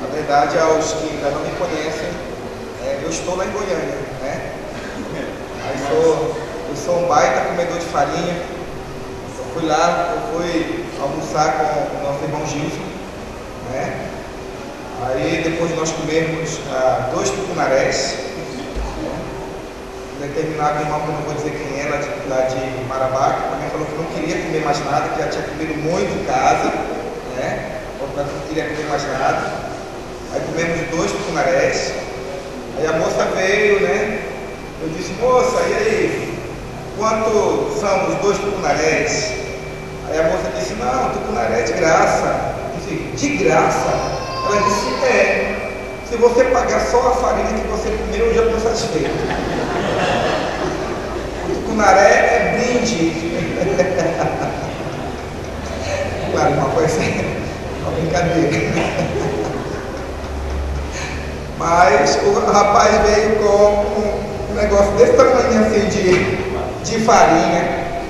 Na verdade, aos que ainda não me conhecem, eu estou lá em Goiânia, né? Eu sou um baita comedor de farinha. Eu fui almoçar com o nosso irmão Gilson, né? Aí depois de nós comermos 2 tucunarés, um determinado irmão, que eu não vou dizer quem é, lá de Marabá, que também falou que não queria comer mais nada, que já tinha comido muito em casa, né? Portanto, não queria comer mais nada. Aí comemos 2 tucunarés. Aí a moça veio, né? Eu disse: moça, e aí? Quanto são os 2 tucunarés? Aí a moça disse: não, tucunaré é de graça. Eu disse: de graça? Ela disse: se você pagar só a farinha que você comeu, eu já estou satisfeito. O tucunaré é brinde. Claro, uma coisa é uma brincadeira. Mas o rapaz veio com um negócio desse tamanho assim de farinha.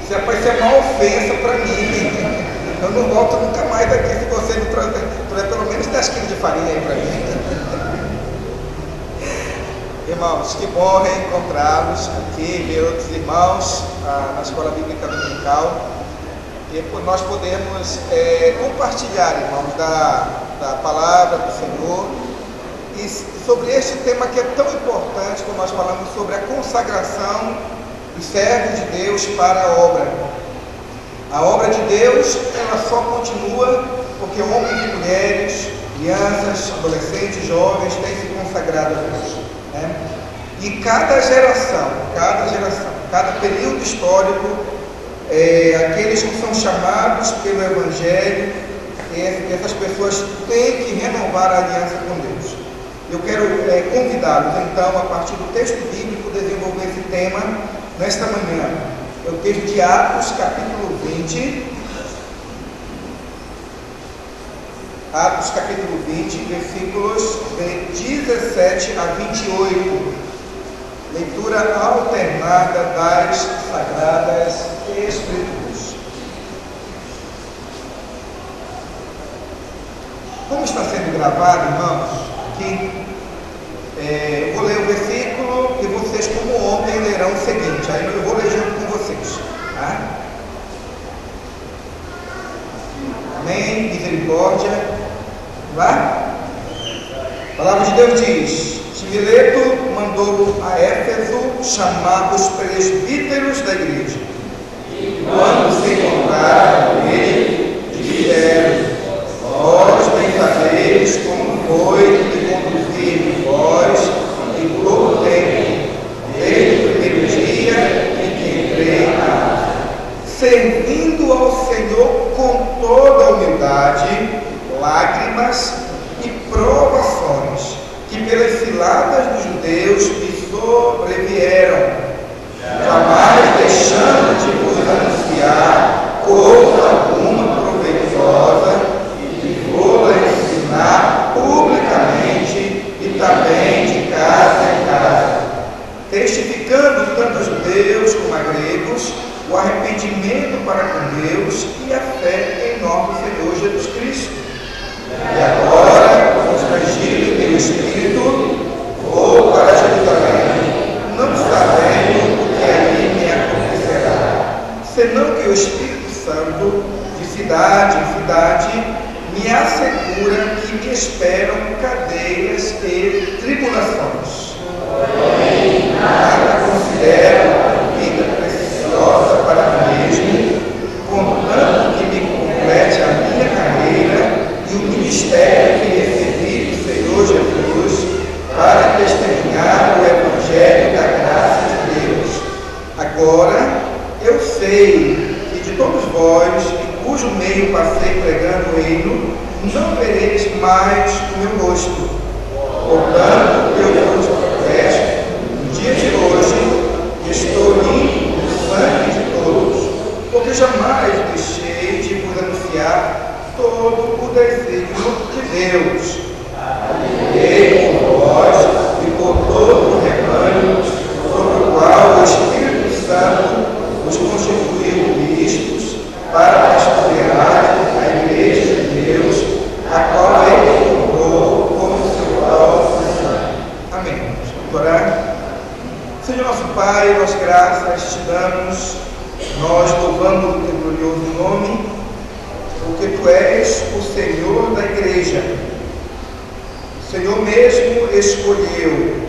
Isso vai ser uma ofensa para mim. Eu não volto nunca mais aqui se você não trazer pelo menos 10 quilos de farinha aí para mim. Irmãos, que bom reencontrá-los aqui, ver outros irmãos na Escola Bíblica Dominical. E por nós podemos compartilhar, irmãos, da palavra do Senhor. E sobre este tema que é tão importante, quando nós falamos sobre a consagração dos servos de Deus para a obra. A obra de Deus, ela só continua porque homens e mulheres, crianças, adolescentes, jovens têm se consagrado a Deus, né? E cada geração, cada período histórico, aqueles que são chamados pelo Evangelho, essas pessoas têm que renovar a aliança com Deus. Eu quero convidá-los, então, a partir do texto bíblico, desenvolver esse tema nesta manhã. É o texto de Atos, capítulo 20. Atos, capítulo 20, versículos de 17 a 28. Leitura alternada das Sagradas Escrituras. Como está sendo gravado, irmãos, aqui, eu vou ler o versículo e vocês, como ontem, lerão o seguinte. Aí eu vou ler junto com vocês, tá? Amém? Misericórdia. Vamos lá? A palavra de Deus diz: Mileto mandou a Éfeso chamar os presbíteros da igreja. E quando se encontraram com ele, disseram: vós bem sabeis como foi que conduzir vós em pouco tempo, desde o primeiro dia em que entrei na casa, servindo ao Senhor com toda a humildade, lágrimas e provações, que pelas ciladas dos judeus me sobrevieram, jamais deixando de vos anunciar coisa alguma proveitosa, e vou ensinar publicamente e também de casa em casa, testificando tanto a judeus como a gregos o arrependimento para com Deus e a fé em nosso Senhor Jesus Cristo. E agora, constrangido pelo Espírito, vou para Jerusalém, não sabendo o que ali me acontecerá, senão que o Espírito Santo, de cidade em cidade, me assegura que me esperam cadeias e tribulações. Porém, nada considero a vida preciosa para mim mesmo, contanto que me complete a minha carreira e o ministério que recebi do Senhor Jesus para testemunhar o Evangelho da graça de Deus. Agora, eu sei que de todos vós, em cujo meio passei pregando o reino, não vereis mais o meu rosto. Portanto, eu vos protesto, no dia de hoje, estou limpo do sangue de todos, porque jamais deixei de vos anunciar todo o desígnio de Deus. Alinhei por vós e por todo o rebanho, sobre o qual o Espírito Santo os constituiu bispos, para pastorear a igreja o Senhor da igreja. O Senhor mesmo escolheu,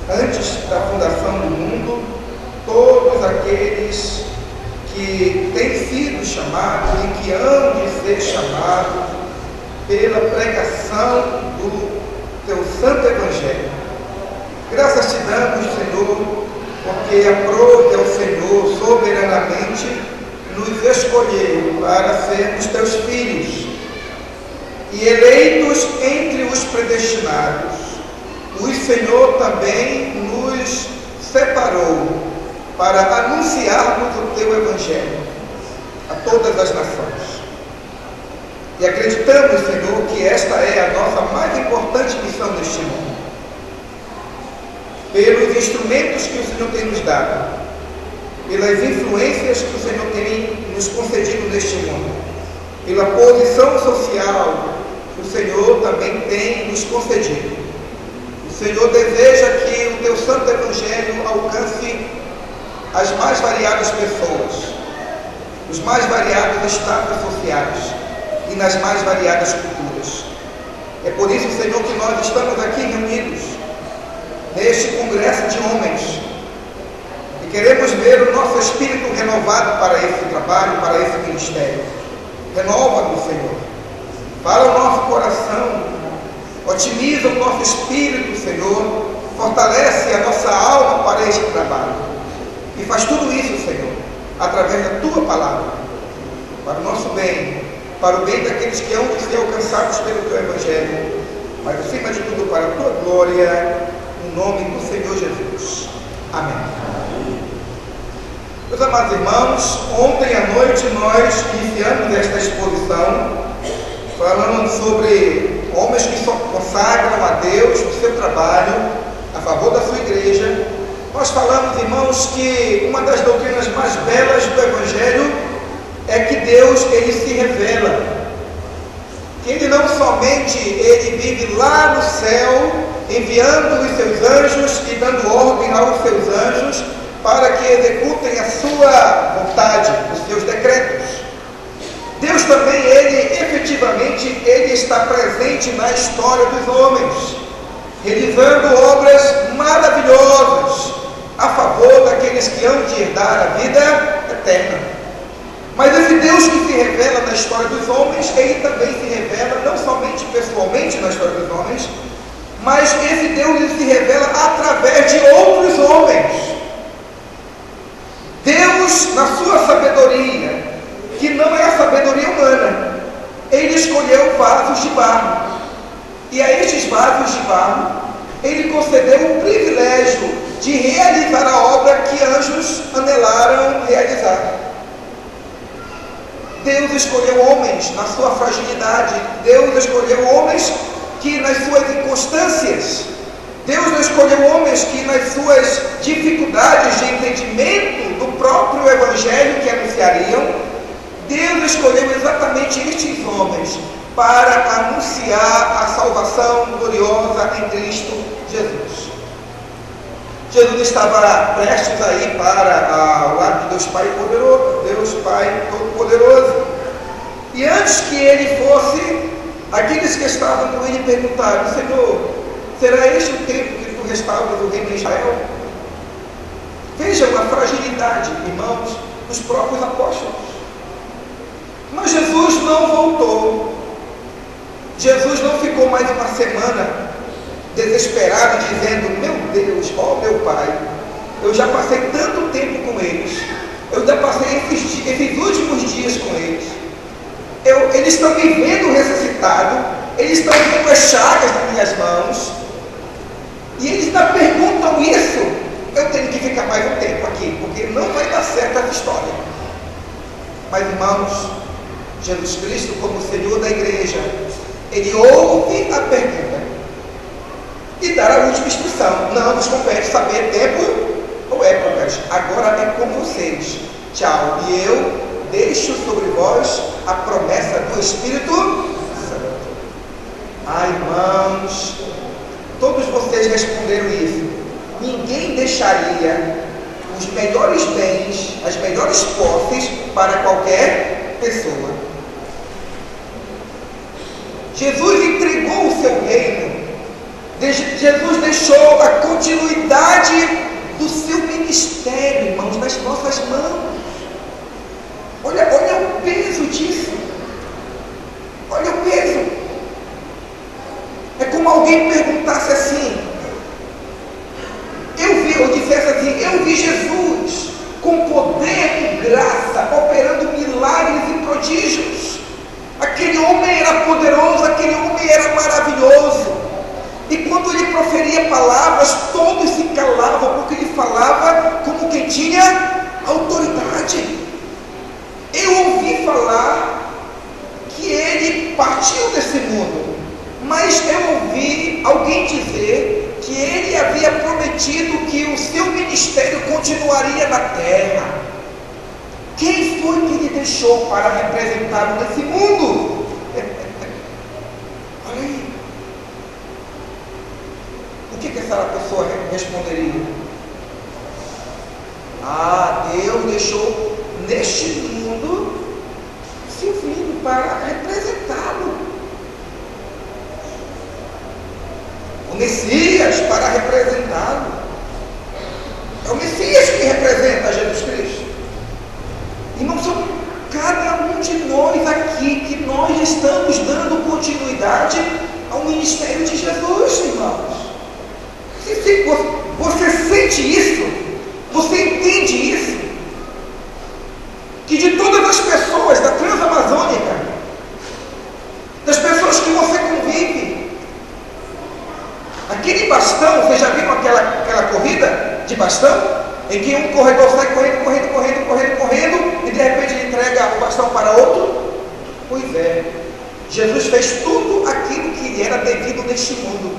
antes da fundação do mundo, todos aqueles que têm sido chamados e que hão de ser chamados pela pregação do teu santo Evangelho. Graças te damos, Senhor, porque aprove ao Senhor soberanamente nos escolheu para sermos teus filhos e eleitos entre os predestinados. O Senhor também nos separou para anunciarmos o teu Evangelho a todas as nações. E acreditamos, Senhor, que esta é a nossa mais importante missão neste mundo. Pelos instrumentos que o Senhor tem nos dado, pelas influências que o Senhor tem nos concedido neste mundo, pela posição social que o Senhor também tem nos concedido. O Senhor deseja que o teu santo Evangelho alcance as mais variadas pessoas, os mais variados estados sociais e nas mais variadas culturas. É por isso, Senhor, que nós estamos aqui reunidos neste congresso de homens e queremos ver o nosso espírito renovado para esse trabalho, para esse ministério. Renova-nos, Senhor. Fala o nosso coração, otimiza o nosso espírito, Senhor, fortalece a nossa alma para este trabalho. E faz tudo isso, Senhor, através da tua palavra, para o nosso bem, para o bem daqueles que hão de ser alcançados pelo teu Evangelho, mas acima de tudo para a tua glória, no nome do Senhor Jesus. Amém. Meus amados irmãos, ontem à noite nós iniciamos esta exposição falando sobre homens que consagram a Deus o seu trabalho a favor da sua igreja. Nós falamos, irmãos, que uma das doutrinas mais belas do Evangelho é que Deus, ele se revela, que ele não somente ele vive lá no céu, enviando os seus anjos e dando ordem aos seus anjos para que executem a sua vontade, os seus decretos. Deus também, ele efetivamente, ele está presente na história dos homens, realizando obras maravilhosas a favor daqueles que hão de herdar a vida eterna. Mas esse Deus que se revela na história dos homens, ele também se revela não somente pessoalmente na história dos homens, mas esse Deus ele se revela através de outros homens. Deus, na sua sabedoria, que não é a sabedoria humana, ele escolheu vasos de barro, e a estes vasos de barro ele concedeu o privilégio de realizar a obra que anjos anelaram realizar. Deus escolheu homens na sua fragilidade, Deus escolheu homens que nas suas inconstâncias, Deus não escolheu homens que nas suas dificuldades de entendimento do próprio Evangelho que anunciariam, Deus escolheu exatamente estes homens para anunciar a salvação gloriosa em Cristo Jesus. Jesus estava prestes a ir para o lado de Deus Pai poderoso, Deus Pai Todo-Poderoso. E antes que ele fosse, aqueles que estavam com ele perguntaram: Senhor, será este o tempo que tu restauras o reino de Israel? Vejam a fragilidade, irmãos, dos próprios apóstolos. Mas Jesus não voltou. Jesus não ficou mais uma semana desesperado, dizendo: meu Deus, ó meu Pai, eu já passei tanto tempo com eles, eu já passei esses últimos dias com eles, eles estão me vendo ressuscitado, eles estão vendo as chagas nas minhas mãos, e eles ainda perguntam isso, eu tenho que ficar mais um tempo aqui, porque não vai dar certo essa história. Mas, irmãos, Jesus Cristo, como Senhor da igreja, ele ouve a pergunta e dá a última instrução: não nos compete saber tempo ou épocas, agora é com vocês, tchau, e eu deixo sobre vós a promessa do Espírito Santo. Irmãos, todos vocês responderam isso. Ninguém deixaria os melhores bens, as melhores posses para qualquer pessoa. Jesus entregou o seu reino. Jesus deixou a continuidade do seu ministério, irmãos, nas nossas mãos. Olha o peso disso. Olha o peso. É como alguém perguntasse assim, eu dissesse assim, eu vi Jesus com poder e graça, operando milagres e prodígios. Aquele homem era poderoso, aquele homem era maravilhoso. E quando ele proferia palavras, todos se calavam, porque ele falava como quem tinha autoridade. Eu ouvi falar que ele partiu desse mundo, mas eu ouvi alguém dizer que ele havia prometido que o seu ministério continuaria na terra. Quem foi que ele deixou para representá-lo nesse mundo? Olha aí. O que essa pessoa responderia? Deus deixou neste mundo seu filho para representá-lo. O Messias para representá-lo. É o Messias que representa Jesus Cristo. E não são cada um de nós aqui que nós estamos dando continuidade ao ministério de Jesus, irmãos. Você sente isso? Você entende isso? Que de todas as pessoas da Transamazônica, das pessoas que você convive, aquele bastão, vocês já viram aquela corrida de bastão? Em que um corredor sai correndo, e de repente ele entrega o bastão para outro? Pois é, Jesus fez tudo aquilo que lhe era devido neste mundo,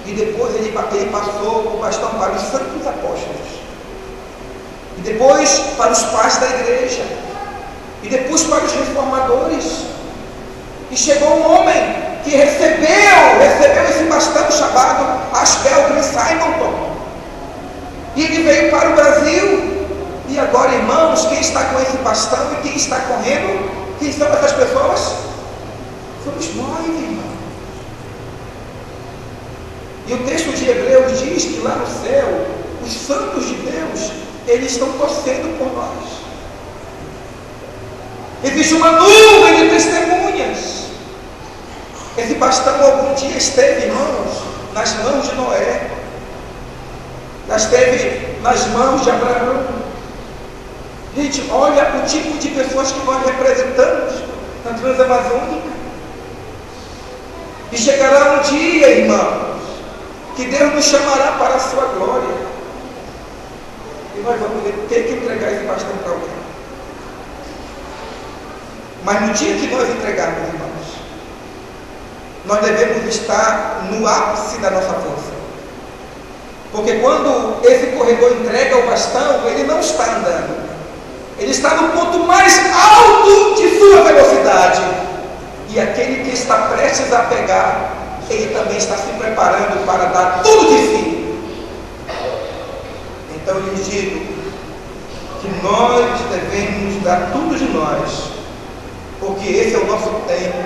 e depois ele passou o bastão para os santos apóstolos, e depois para os pais da igreja, e depois para os reformadores, e chegou um homem que recebeu esse bastão chamado Ashbel Green Simonton. E ele veio para o Brasil. E agora, irmãos, quem está com esse bastão e quem está correndo? Quem são essas pessoas? Somos nós, irmãos. E o texto de Hebreus diz que lá no céu, os santos de Deus, eles estão torcendo por nós. Existe uma nuvem de testemunhas. Esse bastão algum dia esteve, irmãos, nas mãos de Noé. Esteve nas mãos de Abraão. Gente, olha o tipo de pessoas que nós representamos na Transamazônica. E chegará um dia, irmãos, que Deus nos chamará para a sua glória. E nós vamos ter que entregar esse bastão para alguém. Mas no dia que nós entregarmos, irmãos, nós devemos estar no ápice da nossa força. Porque quando esse corredor entrega o bastão, ele não está andando. Ele está no ponto mais alto de sua velocidade. E aquele que está prestes a pegar, ele também está se preparando para dar tudo de si. Então eu lhes digo que nós devemos dar tudo de nós, porque esse é o nosso tempo,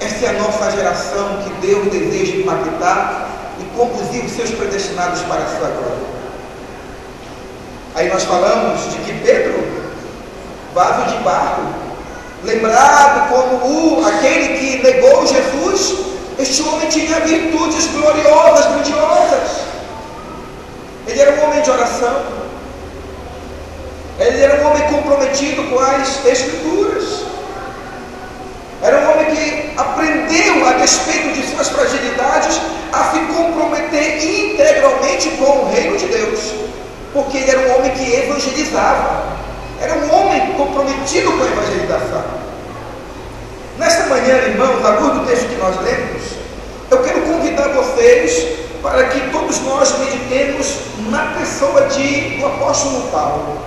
essa é a nossa geração que Deus deseja impactar e conduzir os seus predestinados para a sua glória. Aí nós falamos de que Pedro, vaso de barro, lembrado como aquele que negou Jesus, este homem tinha virtudes gloriosas, grandiosas. Ele era um homem de oração, ele era um homem comprometido com as Escrituras, era um homem que aprendeu, a despeito de suas fragilidades, a se comprometer integralmente com o reino de Deus, porque ele era um homem que evangelizava, era um homem comprometido com a evangelização. Nesta manhã, irmãos, à luz do texto que nós lemos, eu quero convidar vocês para que todos nós meditemos na pessoa do apóstolo Paulo.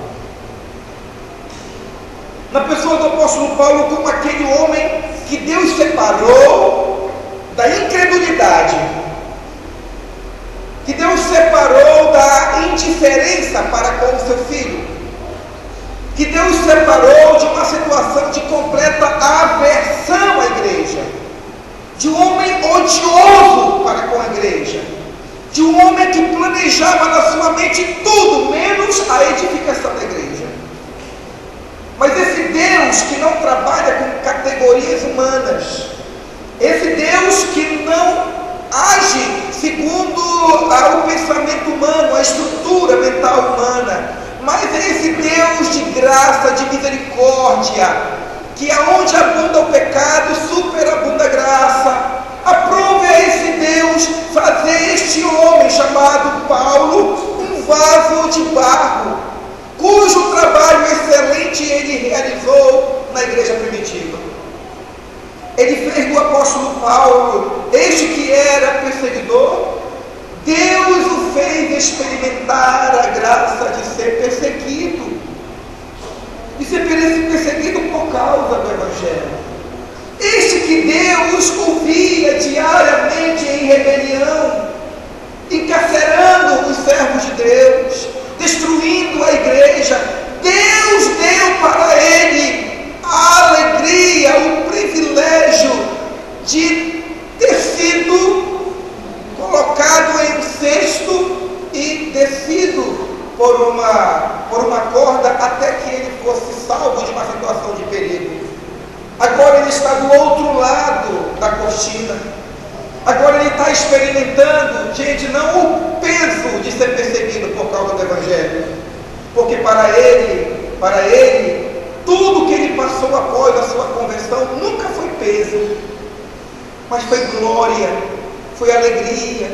Na pessoa do apóstolo Paulo como aquele homem que Deus separou da incredulidade, que Deus separou da indiferença para com o seu filho, que Deus separou de uma situação de completa aversão à igreja, planejava na sua mente tudo, menos a edificação da igreja. Mas esse Deus que não trabalha com categorias humanas, esse Deus que não age segundo o pensamento humano, a estrutura mental humana, mas é esse Deus de graça, de misericórdia, que aonde abunda o pecado, superabunda a graça. Aprove a esse Deus fazer este homem chamado Paulo um vaso de barro, cujo trabalho excelente ele realizou na igreja primitiva. Ele fez do apóstolo Paulo, este que era perseguidor, Deus o fez experimentar a graça de ser perseguido, de ser perseguido por causa do Evangelho. Este que Deus ouvia diariamente em rebelião, encarcerando os servos de Deus, destruindo a igreja, Deus deu para ele a alegria, o privilégio de ter sido colocado em um cesto e descido por uma corda até que ele fosse salvo de uma situação de perigo. Agora ele está do outro lado da cortina. Agora ele está experimentando, gente, não o peso de ser perseguido por causa do Evangelho, porque para ele, tudo que ele passou após a sua conversão nunca foi peso, mas foi glória, foi alegria,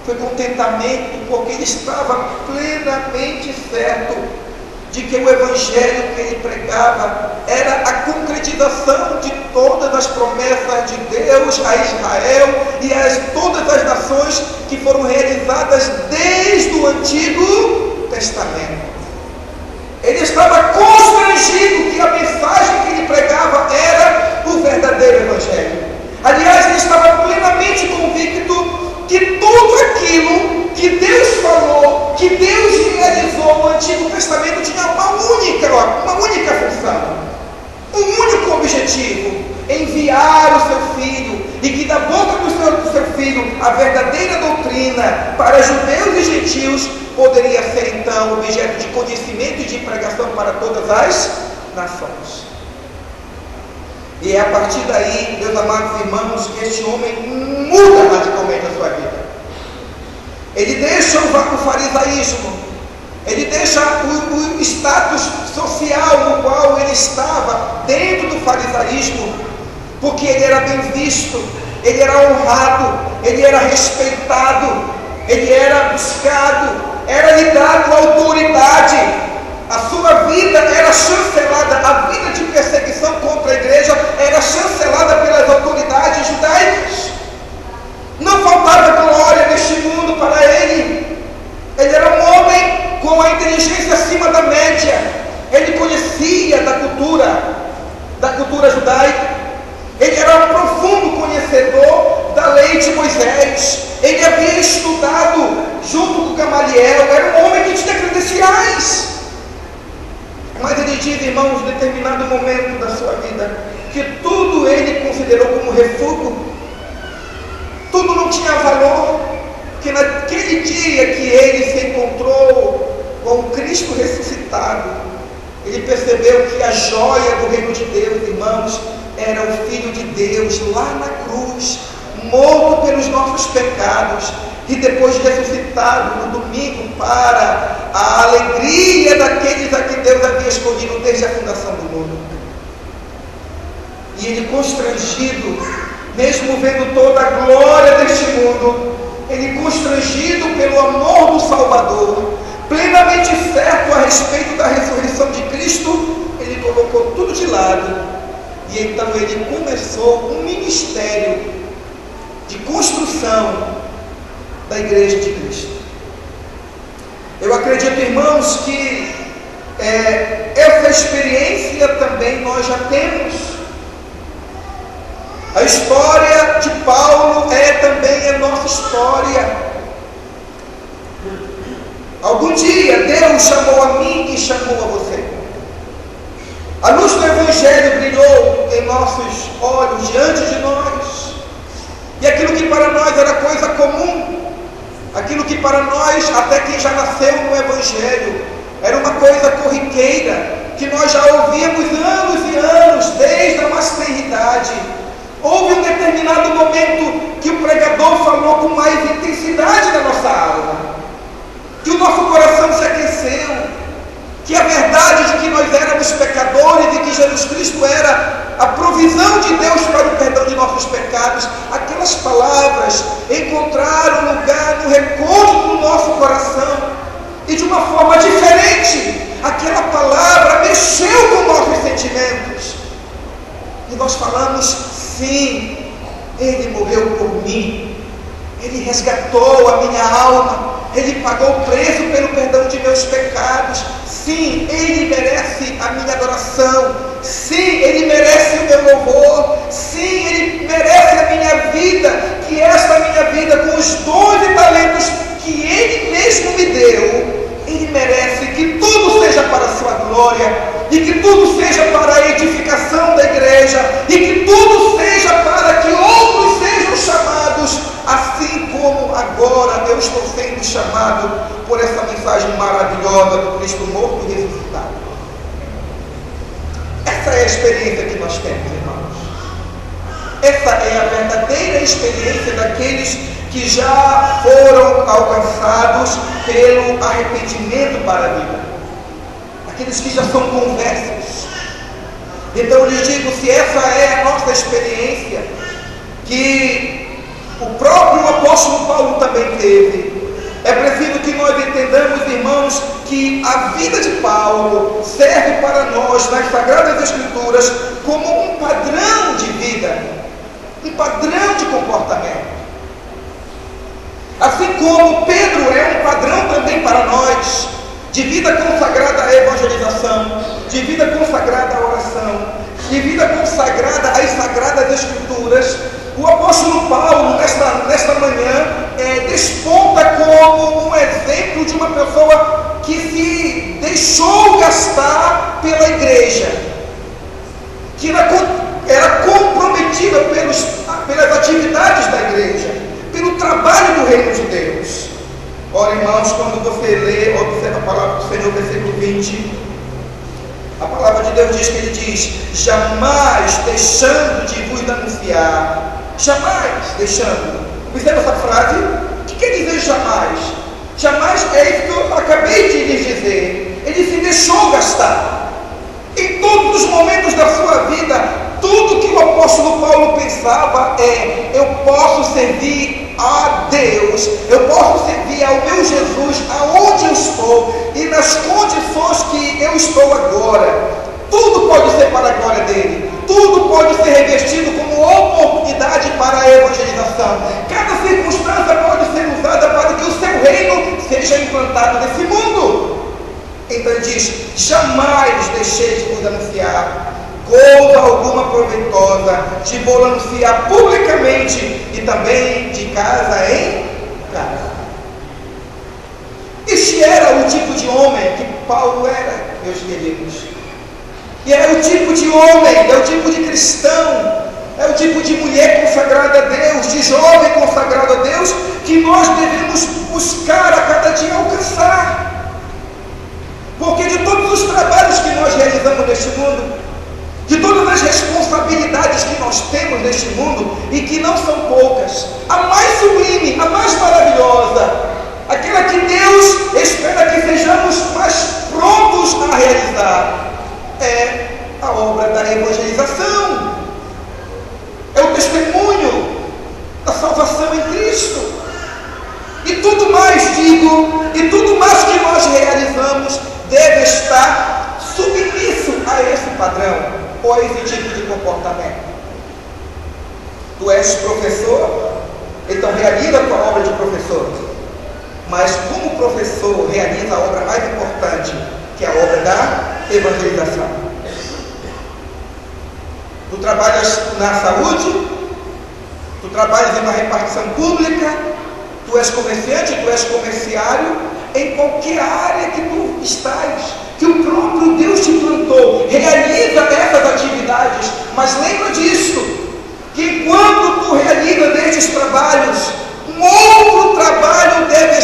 foi contentamento, porque ele estava plenamente certo de que o Evangelho que ele pregava era a concretização de todas as promessas de Deus a Israel e a todas as nações que foram realizadas desde o Antigo Testamento. Ele estava constrangido que a mensagem que ele pregava era o verdadeiro Evangelho. Aliás, ele estava plenamente convicto que tudo aquilo que Deus falou, que Deus realizou no Antigo Testamento tinha uma única função, um único objetivo: enviar o seu filho, e que da boca do seu filho a verdadeira doutrina para judeus e gentios poderia ser então objeto de conhecimento e de pregação para todas as nações. E é a partir daí, meus amados irmãos, que este homem muda radicalmente a sua vida. Ele deixa o farisaísmo, ele deixa o status social no qual ele estava dentro do farisaísmo, porque ele era bem visto, ele era honrado, ele era respeitado, ele era buscado, era lhe dado autoridade. A sua vida era chancelada, a vida de perseguição contra a igreja era chancelada pelas autoridades judaicas. Não faltava glória neste mundo para ele. Ele era um homem com a inteligência acima da média. Ele conhecia da cultura judaica. Ele era um profundo conhecedor da lei de Moisés. Ele havia estudado junto com Gamaliel. Era um homem que tinha credenciais. Mas ele diz, irmãos, em determinado momento da sua vida, que tudo ele considerou como refúgio. Tudo não tinha valor, porque naquele dia que ele se encontrou com o Cristo ressuscitado, ele percebeu que a joia do reino de Deus, irmãos, era o Filho de Deus lá na cruz, morto pelos nossos pecados, e depois ressuscitado no domingo para a alegria daqueles a que Deus havia escolhido desde a fundação do mundo. E ele, constrangido, mesmo vendo toda a glória deste mundo, ele, constrangido pelo amor do Salvador, plenamente certo a respeito da ressurreição de Cristo, ele colocou tudo de lado, e então ele começou um ministério de construção da igreja de Cristo. Eu acredito, irmãos, que essa experiência também nós já temos. A história de Paulo é também a nossa história. Algum dia Deus chamou a mim e chamou a você. A luz do Evangelho brilhou em nossos olhos, diante de nós, e aquilo que para nós era coisa comum, Aquilo que para nós, até quem já nasceu no Evangelho, era uma coisa corriqueira, que nós já ouvíamos anos e anos, desde a mais tenridade. Houve um determinado momento que o pregador falou com mais intensidade na nossa alma, que o nosso coração se aqueceu, que a verdade de que nós éramos pecadores e que Jesus Cristo era a provisão de Deus para o perdão de nossos pecados, aquelas palavras encontraram lugar no recôndito do nosso coração, e de uma forma diferente, aquela palavra mexeu com nossos sentimentos, e nós falamos: sim, Ele morreu por mim, Ele resgatou a minha alma, Ele pagou o preço pelo perdão de meus pecados. Sim, Ele merece a minha adoração. Sim, Ele merece o meu louvor. Sim, Ele merece a minha vida, que esta minha vida, com os dons e talentos que Ele mesmo me deu, Ele merece que tudo seja para a sua glória, e que tudo seja para a edificação da igreja, e que tudo seja para que outros sejam chamados, assim como agora eu estou sendo chamado por essa mensagem maravilhosa do Cristo morto e ressuscitado. Essa é a experiência que nós temos, irmãos. Essa é a verdadeira experiência daqueles que já foram alcançados pelo arrependimento para a vida, aqueles que já são conversos. Então eu lhes digo, se essa é a nossa experiência, que o próprio apóstolo Paulo também teve, é preciso que nós entendamos, irmãos, que a vida de Paulo serve para nós nas Sagradas Escrituras como um padrão de vida, um padrão de comportamento. Assim como Pedro é um padrão também para nós, de vida consagrada à evangelização, de vida consagrada à oração, de vida consagrada às Sagradas Escrituras, o apóstolo Paulo, nesta manhã, desponta como um exemplo de uma pessoa que se deixou gastar pela igreja, que era comprometida pelas atividades da igreja, pelo trabalho do reino de Deus. Ora, irmãos, quando você lê, observa a palavra do Senhor, versículo 20, a palavra de Deus diz que Ele diz: jamais deixando de vos anunciar, jamais deixando. Observa essa frase. O que quer dizer jamais? Jamais é isso que eu acabei de lhes dizer. Ele se deixou gastar. Em todos os momentos da sua vida, tudo que o apóstolo Paulo pensava é: eu posso servir a Deus, eu posso servir ao meu Jesus aonde eu estou e nas condições que eu estou agora. Tudo pode ser para a glória dele, tudo pode ser revestido como oportunidade para a evangelização. Cada circunstância pode ser usada para que o seu reino seja implantado nesse mundo. Então ele diz: jamais deixei de vos anunciar coisa alguma proveitosa, de vou anunciar publicamente e também de casa em casa. Este era o tipo de homem que Paulo era, meus queridos. E é o tipo de homem, é o tipo de cristão, é o tipo de mulher consagrada a Deus, de jovem consagrado a Deus, que nós devemos buscar a cada dia alcançar. Porque de todos os trabalhos que nós realizamos neste mundo, de todas as responsabilidades que nós temos neste mundo, e que não são poucas, a mais sublime, a mais maravilhosa, aquela que Deus espera que sejamos mais prontos a realizar, é a obra da evangelização, é o testemunho da salvação em Cristo. E tudo mais, digo, e tudo mais que nós realizamos deve estar submisso a esse padrão, ou a esse tipo de comportamento. Tu és professor, então realiza a tua obra de professor, mas como professor realiza a obra mais importante, que é a obra da evangelização. Tu trabalhas na saúde, tu trabalhas em uma repartição pública, tu és comerciante, tu és comerciário, em qualquer área que tu estás, que o próprio Deus te plantou, realiza essas atividades, mas lembra disso, que enquanto tu realiza estes trabalhos, um outro trabalho deve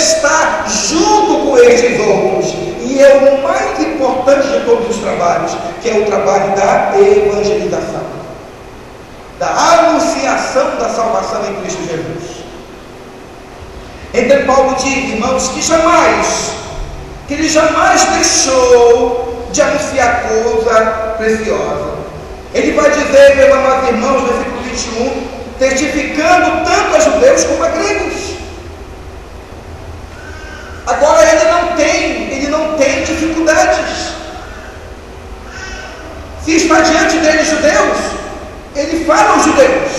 evangelização, da anunciação da salvação em Cristo Jesus. Então Paulo diz, irmãos, que ele jamais deixou de anunciar coisa preciosa. Ele vai dizer, meus amados irmãos, no versículo 21, testificando tanto a judeus como a gregos. Agora ele não tem dificuldades. Se está diante dele judeus, ele fala aos judeus.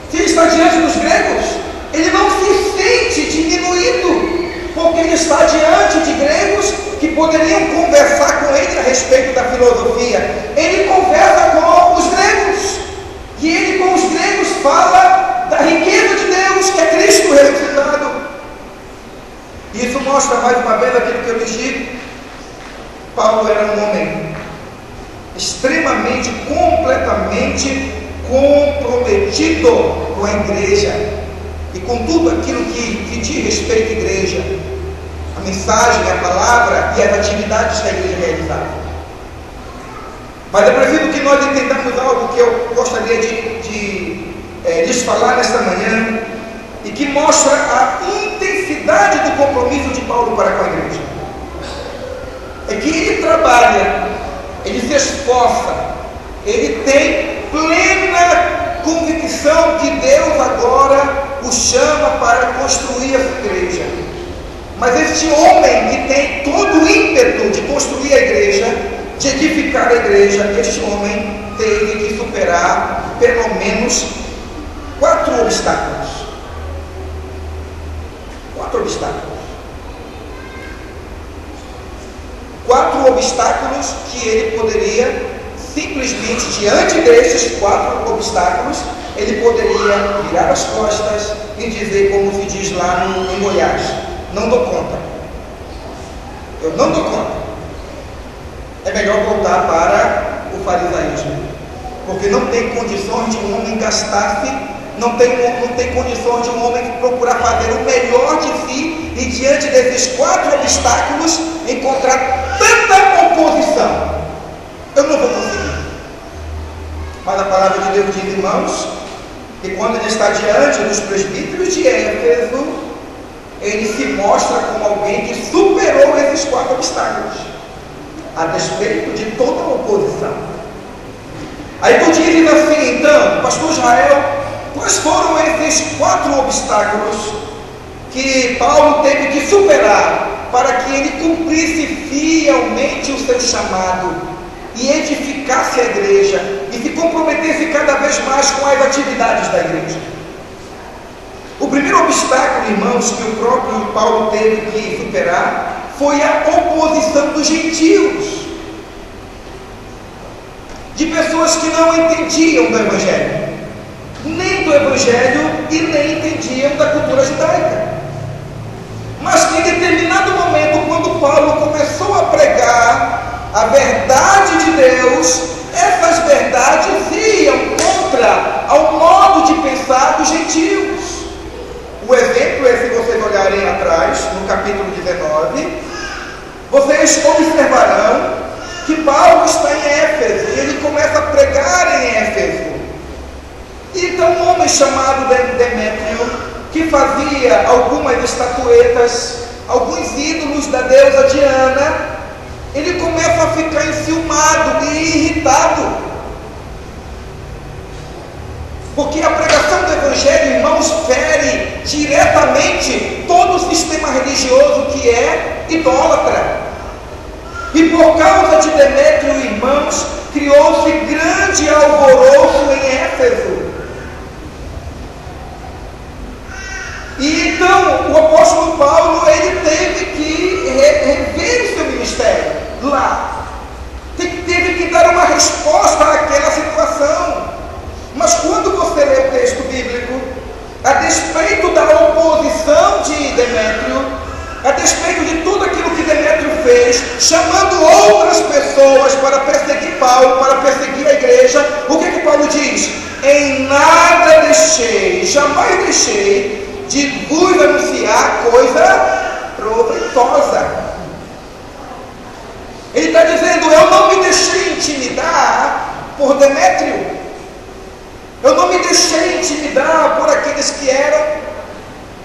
Se está diante dos gregos, ele não se sente diminuído, porque ele está diante de gregos que poderiam conversar com ele a respeito da filosofia. Ele conversa com os gregos, e ele com os gregos fala da riqueza de Deus, que é Cristo ressuscitado. Isso mostra mais uma vez aquilo que eu disse. Paulo era um homem extremamente, completamente comprometido com a igreja e com tudo aquilo que diz respeito à igreja, a mensagem, a palavra e as atividades que a igreja realizava. Mas eu preciso que nós entendamos algo que eu gostaria de lhes falar nesta manhã, e que mostra a intensidade do compromisso de Paulo para com a igreja. É que ele trabalha, ele se esforça, ele tem plena convicção que Deus agora o chama para construir essa igreja. Mas este homem que tem todo o ímpeto de construir a igreja, de edificar a igreja, este homem teve que superar pelo menos 4 obstáculos. 4 obstáculos. 4 obstáculos que ele poderia, simplesmente diante destes 4 obstáculos, ele poderia virar as costas e dizer, como se diz lá em Goiás: não dou conta. Eu não dou conta. É melhor voltar para o farisaísmo, porque não tem condições de um homem gastar-se, não tem condições de um homem procurar fazer o melhor de si, e diante desses 4 obstáculos encontrar tanta oposição. Eu não vou conseguir. Mas a palavra de Deus diz, irmãos, que quando ele está diante dos presbíteros de Éfeso, ele se mostra como alguém que superou esses 4 obstáculos, a despeito de toda a oposição. Aí tu dizes assim, então, pastor Israel, quais foram esses 4 obstáculos que Paulo teve que superar para que ele cumprisse fielmente o seu chamado e edificasse a igreja e se comprometesse cada vez mais com as atividades da igreja? O primeiro obstáculo, irmãos, que o próprio Paulo teve que superar foi a oposição dos gentios, de pessoas que não entendiam do Evangelho, nem do Evangelho e nem entendiam da cultura judaica. Mas que em determinado momento, quando Paulo começou a pregar a verdade de Deus, essas verdades iam contra ao modo de pensar dos gentios. O exemplo é, se vocês olharem atrás, no capítulo 19, vocês observarão que Paulo está em Éfeso, e ele começa a pregar em Éfeso. Então um homem chamado Demétrio, que fazia algumas estatuetas, alguns ídolos da deusa Diana, ele começa a ficar enciumado e irritado, porque a pregação do Evangelho, irmãos, fere diretamente todo o sistema religioso que é idólatra. E por causa de Demétrio, irmãos, criou-se grande alvoroço em Éfeso. E então o apóstolo Paulo, ele teve que rever o seu ministério lá. Teve que dar uma resposta àquela situação. Mas quando você lê o texto bíblico, a despeito da oposição de Demétrio, a despeito de tudo aquilo que Demétrio fez, chamando outras pessoas para perseguir Paulo, para perseguir a igreja, o que Paulo diz? Em nada deixei, jamais deixei de vos anunciar coisa proveitosa. Ele está dizendo, eu não me deixei intimidar por Demétrio. Eu não me deixei intimidar por aqueles que eram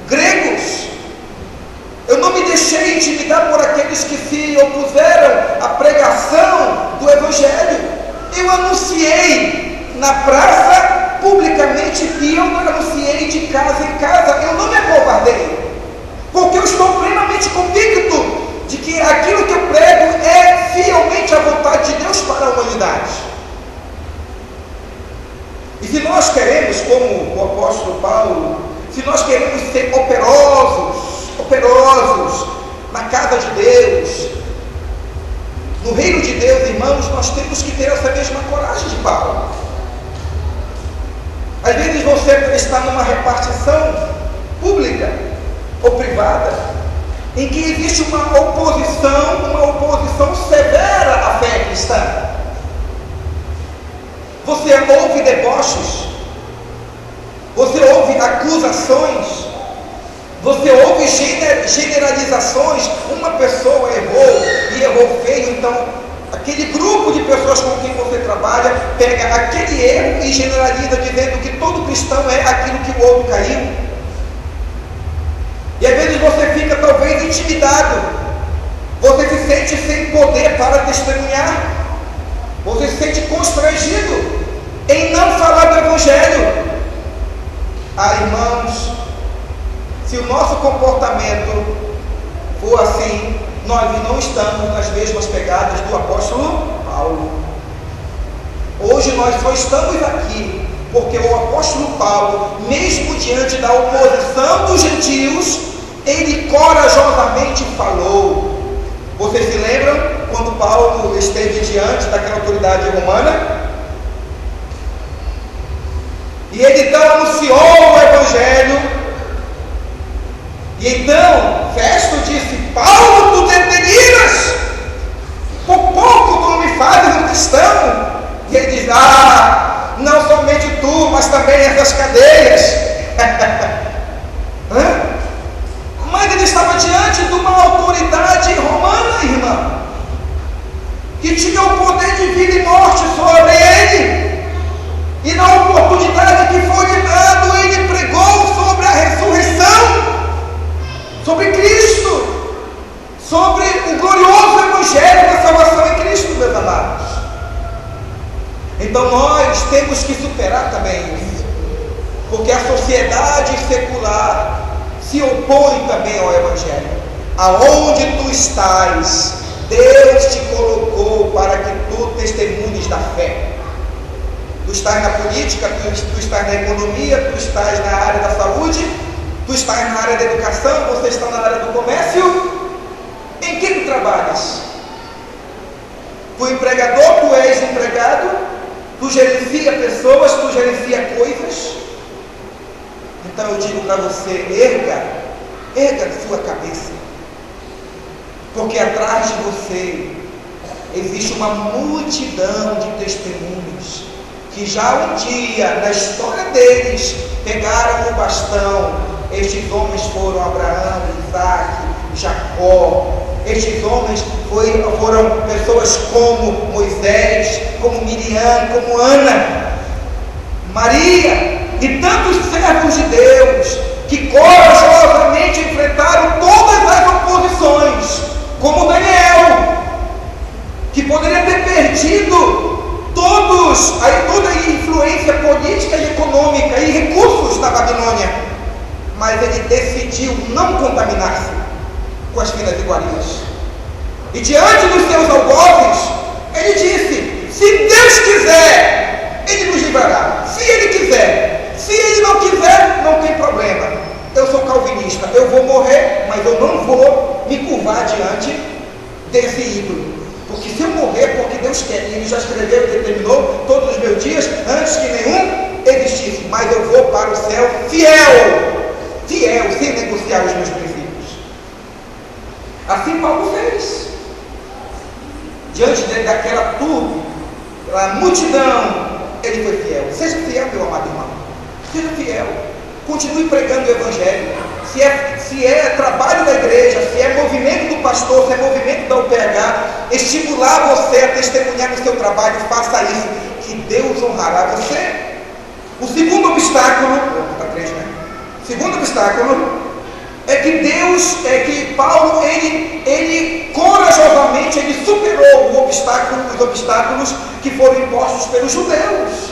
gregos. Eu não me deixei intimidar por aqueles que se opuseram à pregação do Evangelho. Eu anunciei na praça, publicamente, e eu anunciei de casa em casa. Eu não me acovardei, porque eu estou plenamente convicto de que aquilo que eu prego é fielmente a vontade de Deus para a humanidade. E se nós queremos, como o apóstolo Paulo, se nós queremos ser operosos na casa de Deus, no reino de Deus, irmãos, nós temos que ter essa mesma coragem de Paulo. Às vezes você está numa repartição pública ou privada, em que existe uma oposição severa à fé cristã. Você ouve deboches, você ouve acusações, você ouve generalizações. Uma pessoa errou e errou feio, então aquele grupo de pessoas com quem você trabalha pega aquele erro e generaliza, dizendo que todo cristão é aquilo que o outro caiu. E às vezes você fica talvez intimidado, você se sente sem poder para testemunhar, você se sente constrangido em não falar do Evangelho. Irmãos, se o nosso comportamento for assim, nós não estamos nas mesmas pegadas do apóstolo Paulo. Hoje nós só estamos aqui porque o apóstolo Paulo, mesmo diante da oposição dos gentios, ele corajosamente falou. Vocês se lembram quando Paulo esteve diante daquela autoridade romana? E ele então anunciou o Evangelho. E então Festo disse: Paulo, tu te deliras? Por pouco tu não me fazes um cristão? E ele diz: não somente tu, mas também essas cadeias. Mas ele estava diante de uma autoridade romana, irmão, que tinha o poder de vida e morte sobre ele. E na oportunidade que foi lhe dado, ele pregou sobre a ressurreição, sobre Cristo, sobre o glorioso Evangelho da salvação em Cristo, meus amados. Então nós temos que superar também isso, porque a sociedade secular se opõe também ao Evangelho. Aonde tu estás, Deus te colocou para que tu testemunhes da fé. Tu estás na política, tu estás na economia, tu estás na área da saúde, tu estás na área da educação, você está na área do comércio. Em que tu trabalhas? Tu empregador, tu és empregado, tu gerencia pessoas, tu gerencia coisas. Então eu digo para você, erga sua cabeça, porque atrás de você existe uma multidão de testemunhos que já um dia, na história deles, pegaram o bastão. Estes homens foram Abraão, Isaac, Jacó. Estes homens foram pessoas como Moisés, como Miriam, como Ana, Maria e tantos servos de Deus que corajosamente enfrentaram todas as oposições, como Daniel, que poderia ter perdido toda a influência política e econômica e recursos da Babilônia, mas ele decidiu não contaminar-se com as finas iguarias. E diante dos seus algozes, ele disse: se Deus quiser, ele nos livrará. Se ele quiser. Se ele não quiser, não tem problema. Eu sou calvinista, eu vou morrer, mas eu não vou me curvar diante desse ídolo. Porque se eu morrer, porque Deus quer, e Ele já escreveu e determinou todos os meus dias, antes que nenhum existisse, mas eu vou para o céu fiel, sem negociar os meus princípios. Assim Paulo fez. Diante daquela turma, a multidão, ele foi fiel. Seja fiel, meu amado irmão. Seja fiel. Continue pregando o Evangelho. Se é trabalho da igreja, se é movimento do pastor, se é movimento da UPH, estimular você a testemunhar no seu trabalho, faça isso. que Deus honrará você. O segundo obstáculo, está 3, né? O segundo obstáculo é que Paulo, ele corajosamente, ele superou os obstáculos que foram impostos pelos judeus.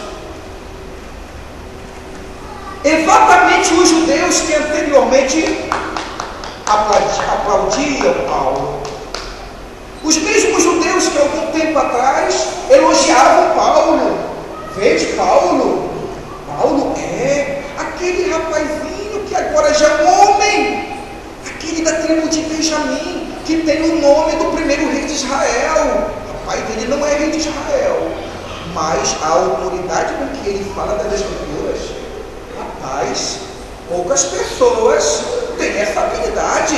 Exatamente os judeus que anteriormente aplaudiam Paulo. Os mesmos judeus que algum tempo atrás elogiavam Paulo. Veja, Paulo é aquele rapazinho que agora já é um homem, aquele da tribo de Benjamim, que tem o nome do primeiro rei de Israel. Rapaz, ele não é rei de Israel, mas a autoridade com que ele fala das Escrituras, rapaz, poucas pessoas têm essa habilidade.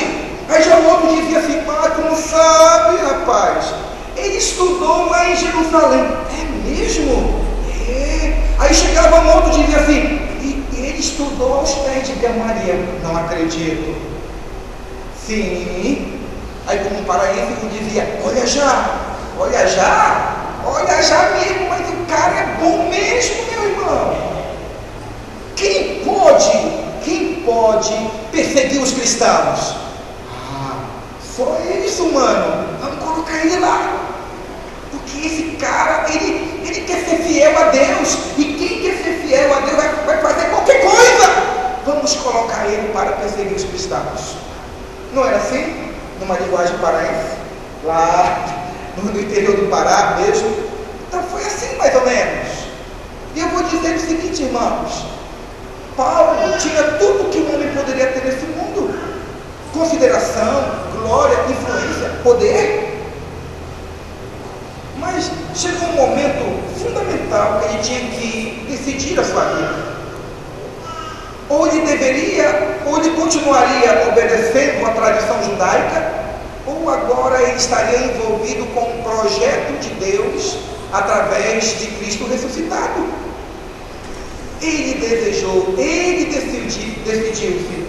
Aí já o outro dizia assim: mas tu não sabe, rapaz, ele estudou lá em Jerusalém. É mesmo? É. Aí chegava um outro e dizia assim: e ele estudou aos pés de Gamaliel. Não acredito. Sim. Aí como um paraense dizia: olha já mesmo, mas o cara é bom mesmo, meu irmão. Quem pode perseguir os cristãos? Só isso, mano. Vamos colocar ele lá. Porque esse cara, ele quer ser fiel a Deus. E quem quer ser fiel a Deus vai fazer qualquer coisa. Vamos colocar ele para perseguir os cristãos. Não era assim? Numa linguagem paraense? Lá no interior do Pará mesmo. Então foi assim mais ou menos. E eu vou dizer o seguinte, irmãos: Paulo tinha tudo que um homem poderia ter nesse mundo: consideração, glória, influência, poder. Mas chegou um momento fundamental que ele tinha que decidir a sua vida. Ou ele deveria, ou ele continuaria obedecendo a tradição judaica, ou agora ele estaria envolvido com um projeto de Deus através de Cristo ressuscitado. Ele desejou, ele decidiu-se,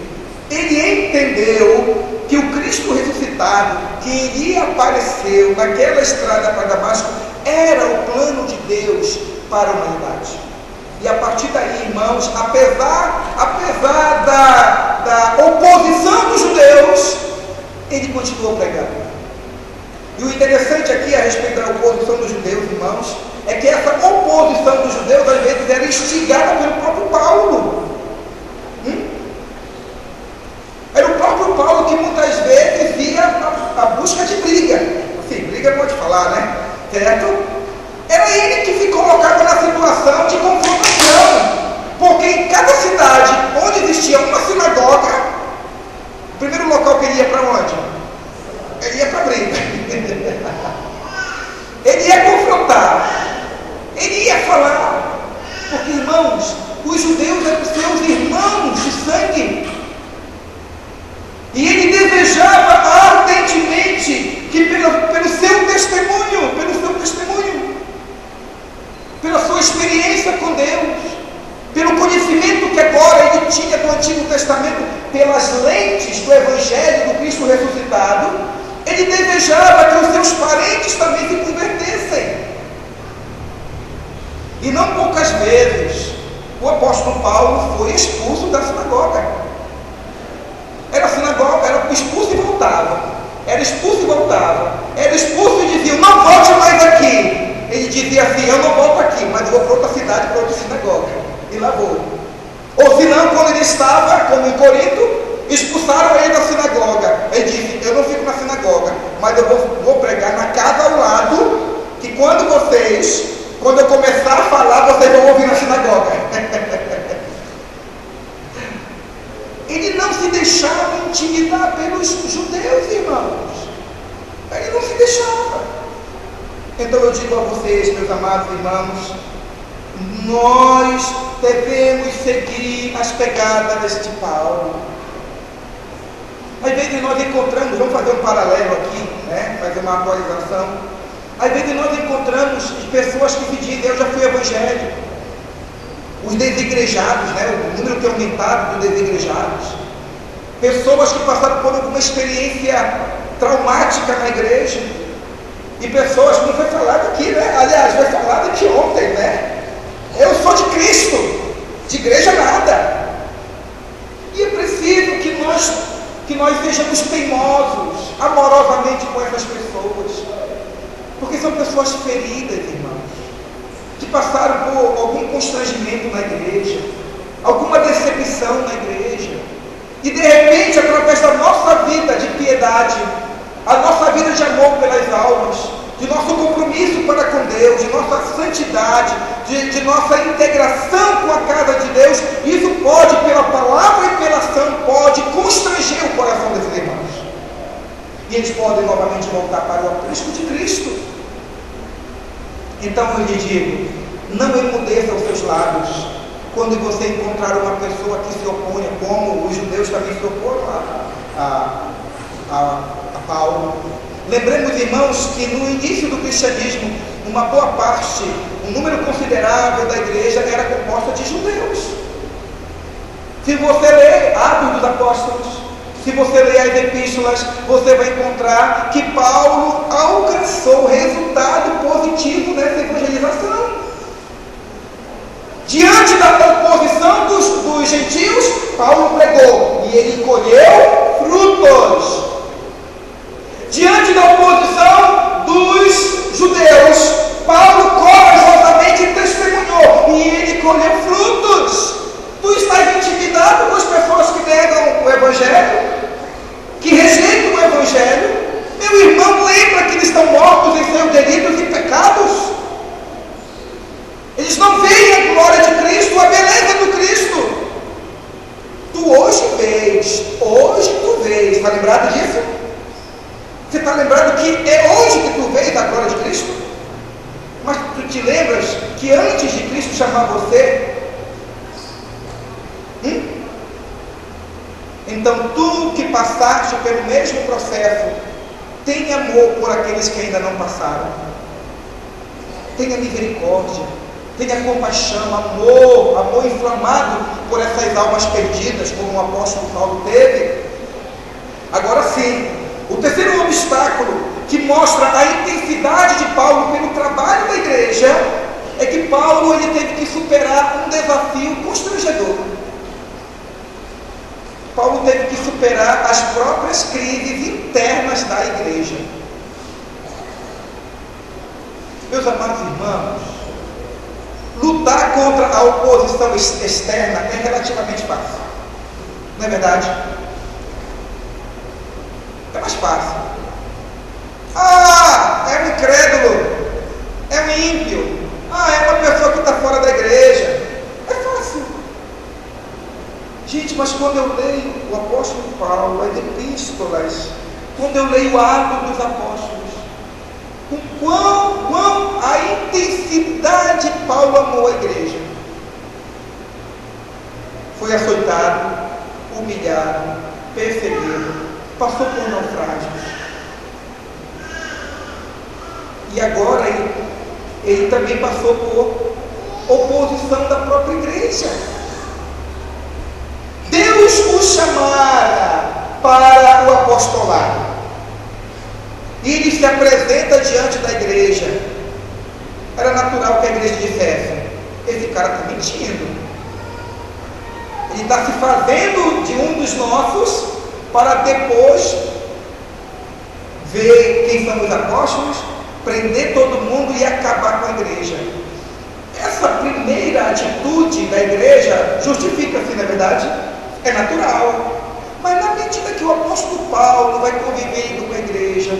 ele entendeu que o Cristo ressuscitado, que iria aparecer naquela estrada para Damasco, era o plano de Deus para a humanidade. E a partir daí, irmãos, apesar da oposição dos judeus, ele continuou pregando. E o interessante aqui a respeito da oposição dos judeus, irmãos, é que essa oposição dos judeus às vezes era instigada pelo próprio Paulo. Era o próprio Paulo que muitas vezes ia à busca de briga. Assim, briga pode falar, né? Certo? Era ele que se colocava na situação de confrontação. Porque em cada cidade onde existia uma sinagoga, o primeiro local que ele ia para onde? Ele ia para a briga. Ele ia confrontar. Ele ia falar. Porque, irmãos, os judeus eram seus irmãos de sangue. E ele desejava ardentemente que pelo seu testemunho, pela sua experiência com Deus, pelo conhecimento que agora ele tinha do Antigo Testamento, pelas lentes do Evangelho do Cristo ressuscitado, ele desejava que os seus parentes também se convertessem. E não poucas vezes o apóstolo Paulo foi expulso da sinagoga. Era sinagoga, era expulso e voltava. Era expulso e voltava. Era expulso e dizia: não volte mais aqui. Ele dizia assim: eu não volto aqui, mas eu vou para outra cidade, para outra sinagoga. E lá vou. Ou se não, quando ele estava, como em Corinto, expulsaram ele da sinagoga. Ele disse: eu não fico na sinagoga, mas eu vou pregar na casa ao lado, que quando eu começar a falar, vocês vão ouvir na sinagoga. Ele não se deixava intimidar pelos judeus, irmãos. Ele não se deixava. Então eu digo a vocês, meus amados irmãos, nós devemos seguir as pegadas de Paulo. Às vezes nós encontramos, vamos fazer um paralelo aqui, né? Fazer uma atualização. Às vezes nós encontramos pessoas que se dizem: eu já fui evangélico. Os desigrejados, né? O número tem aumentado dos desigrejados. Pessoas que passaram por alguma experiência traumática na igreja. E pessoas, como foi falado aqui, né? Aliás, foi falado aqui ontem, né? Eu sou de Cristo, de igreja nada. E é preciso que nós sejamos teimosos, amorosamente com essas pessoas, porque são pessoas feridas, irmãos, que passaram por algum constrangimento na igreja, alguma decepção na igreja, e de repente, através da nossa vida de piedade, a nossa vida de amor pelas almas, de nosso compromisso para com Deus, de nossa santidade, de nossa integração com a casa de Deus, isso pode, pela palavra e pela ação, pode constranger o coração desses irmãos. E eles podem novamente voltar para o aprisco de Cristo. Então eu lhe digo, não emudeça os seus lábios quando você encontrar uma pessoa que se oponha, como os judeus também se oporam a Paulo. Lembremos, irmãos, que no início do cristianismo, uma boa parte, um número considerável da igreja era composta de judeus. Se você ler Atos dos Apóstolos, se você ler as epístolas, você vai encontrar que Paulo alcançou resultado positivo nessa evangelização. Diante da oposição dos gentios, Paulo pregou e ele colheu frutos. Diante da oposição dos judeus, Paulo corajosamente testemunhou e ele colheu frutos. Tu estás intimidado com as pessoas que negam o Evangelho, que rejeitam o Evangelho? Meu irmão, lembra que eles estão mortos em seus delitos e pecados? Eles não veem a glória de Cristo, a beleza do Cristo. Tu hoje tu vês, está lembrado disso? Você está lembrado que é hoje que tu vês a glória de Cristo? Mas tu te lembras que antes de Cristo chamar você, então tu que passaste pelo mesmo processo, tenha amor por aqueles que ainda não passaram, tenha misericórdia, tenha compaixão, amor inflamado por essas almas perdidas, como o apóstolo Paulo teve. Agora sim, o terceiro obstáculo que mostra a intensidade de Paulo pelo trabalho da igreja é que Paulo ele teve que superar um desafio constrangedor. Paulo teve que superar as próprias crises internas da igreja. Meus amados irmãos, lutar contra a oposição externa é relativamente fácil, não é verdade? É mais fácil. É um incrédulo, é um ímpio, é uma pessoa que está fora da igreja. É fácil. Gente, mas quando eu leio o apóstolo Paulo, as epístolas, quando eu leio o Atos dos Apóstolos, com quão a intensidade Paulo amou a igreja. Foi açoitado, humilhado, perseguido, passou por naufrágios. E agora ele também passou por oposição da própria igreja. Deus o chamara para o apostolado. E ele se apresenta diante da igreja. Era natural que a igreja dissesse: esse cara está mentindo. Ele está se fazendo de um dos nossos para depois ver quem são os apóstolos, prender todo mundo e acabar com a igreja. Essa primeira atitude da igreja justifica-se, na verdade, é natural. Mas na medida que o apóstolo Paulo vai convivendo com a igreja,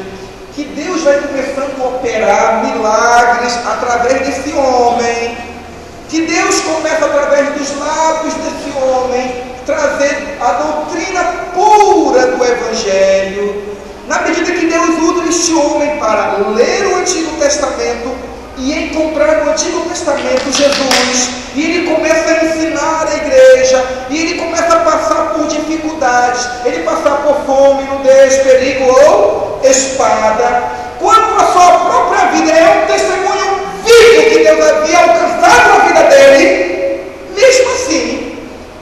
que Deus vai começando a operar milagres através desse homem, que Deus começa através dos lábios desse homem trazer a doutrina pura do Evangelho. Na medida que Deus usa este homem para ler o Antigo Testamento e encontrar no Antigo Testamento Jesus, e ele começa a ensinar a igreja, e ele começa a passar por dificuldades, ele passar por fome, nudez, perigo ou espada, quando a sua própria vida é um testemunho vivo que Deus havia alcançado a vida dele, mesmo assim,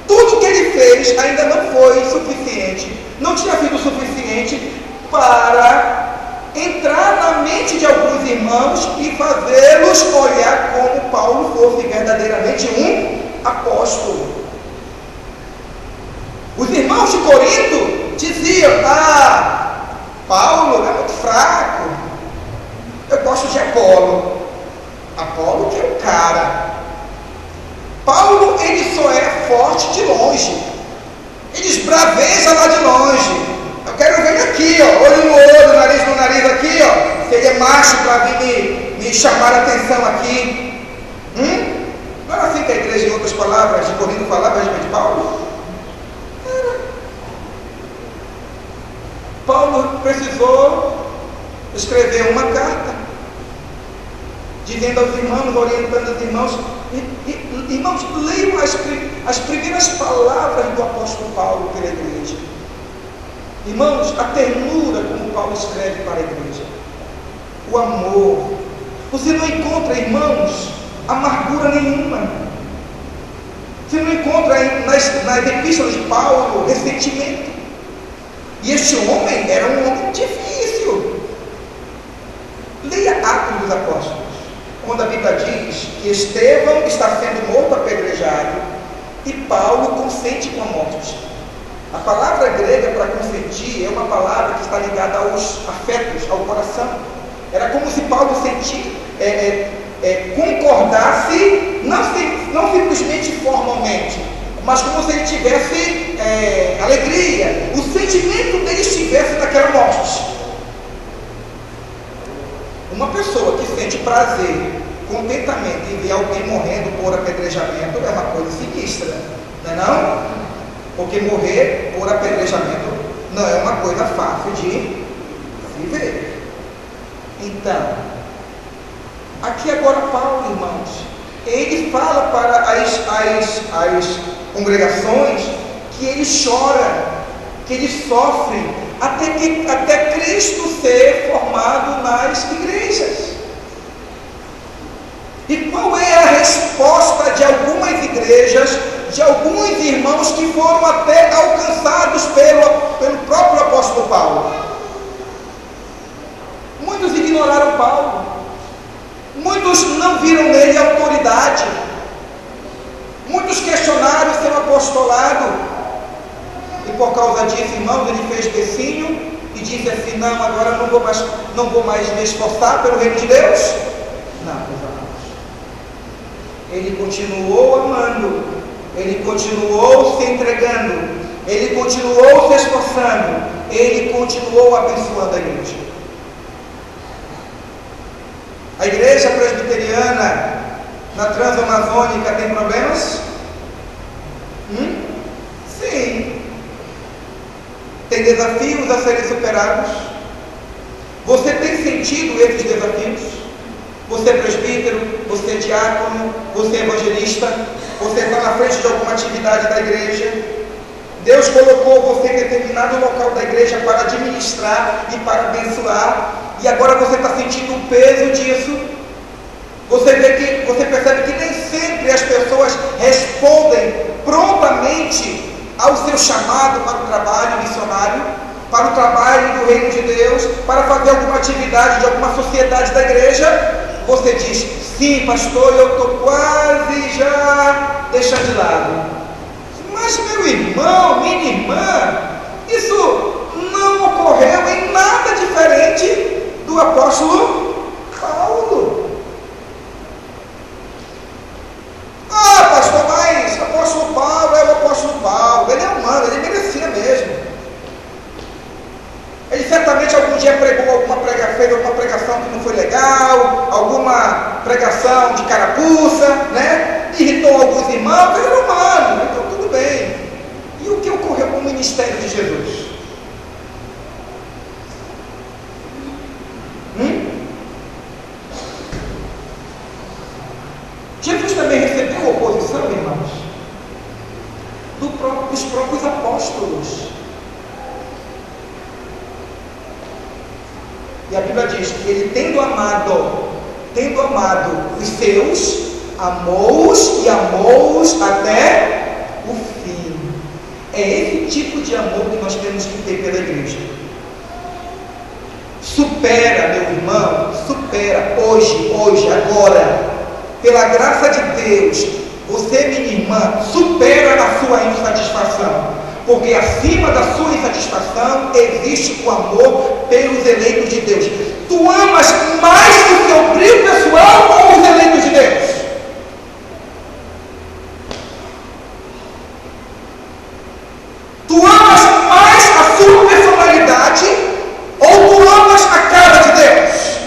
tudo que ele fez ainda não foi suficiente, não tinha sido suficiente para entrar na mente de alguns Corinto diziam: Paulo é muito fraco, eu gosto de Apolo que é o cara. Paulo, ele só é forte de longe, ele esbraveja lá de longe. Eu quero ver ele aqui, ó, olho no olho, nariz no nariz aqui, ó, se ele é macho para vir me chamar a atenção aqui. Não era assim que a igreja, em outras palavras, de Corinto falava a respeito de Paulo? Era. Paulo precisou escrever uma carta, dizendo aos irmãos, orientando os irmãos: irmãos, leiam as primeiras palavras do apóstolo Paulo pela igreja. Irmãos, a ternura como Paulo escreve para a igreja, o amor. Você não encontra, irmãos, amargura nenhuma. Você não encontra nas epístolas de Paulo ressentimento. E este homem era um homem difícil. Leia Atos dos Apóstolos, quando a Bíblia diz que Estevão está sendo morto apedrejado e Paulo consente com a morte. A palavra grega para consentir é uma palavra que está ligada aos afetos, ao coração. Era como se Paulo concordasse, não simplesmente formalmente, mas como se ele tivesse alegria, o sentimento dele estivesse naquela morte. Uma pessoa que sente prazer, contentamento em ver alguém morrendo por apedrejamento é uma coisa sinistra, não é não? Porque morrer por apedrejamento não é uma coisa fácil de viver. Então, aqui agora Paulo, irmãos, ele fala para as congregações que ele chora, que ele sofre, até Cristo ser formado nas igrejas. E qual é a resposta de algumas igrejas, de alguns irmãos que foram até alcançados pelo próprio apóstolo Paulo? Muitos ignoraram Paulo, muitos não viram nele autoridade, muitos questionaram seu apostolado, e por causa disso, irmãos, ele fez becinho e disse assim: não, agora não vou mais me esforçar pelo reino de Deus. Não, meus amados, ele continuou amando, ele continuou se entregando, ele continuou se esforçando, ele continuou abençoando a igreja. A igreja presbiteriana na Transamazônica tem problemas? Sim. Tem desafios a serem superados. Você tem sentido esses desafios? Você é presbítero, você é diácono, você é evangelista, você está na frente de alguma atividade da igreja. Deus colocou você em determinado local da igreja para administrar e para abençoar, e agora você está sentindo o peso disso. Você percebe que nem sempre as pessoas respondem prontamente ao seu chamado para o trabalho missionário, para o trabalho do reino de Deus, para fazer alguma atividade de alguma sociedade da igreja. Você diz: sim, pastor, eu estou quase já deixando de lado. Mas meu irmão, minha irmã, isso não ocorreu em nada diferente do apóstolo Paulo. Pastor, mas o apóstolo Paulo é o apóstolo Paulo, ele é humano, ele merecia mesmo. Ele certamente algum dia fez alguma pregação que não foi legal, alguma pregação de carapuça, né? Irritou alguns irmãos, ele era humano, então tudo bem. E o que ocorreu com o ministério de Jesus? Jesus também recebeu oposição, irmãos, dos próprios apóstolos. E a Bíblia diz que ele, tendo amado os seus, amou-os e amou-os até o fim. É esse tipo de amor que nós temos que ter pela igreja. Supera, meu irmão, supera hoje, agora. Pela graça de Deus, você, minha irmã, supera a sua insatisfação. porque acima da sua insatisfação existe o amor pelos eleitos de Deus. Tu amas mais o seu brilho pessoal ou os eleitos de Deus? Tu amas mais a sua personalidade ou tu amas a cara de Deus?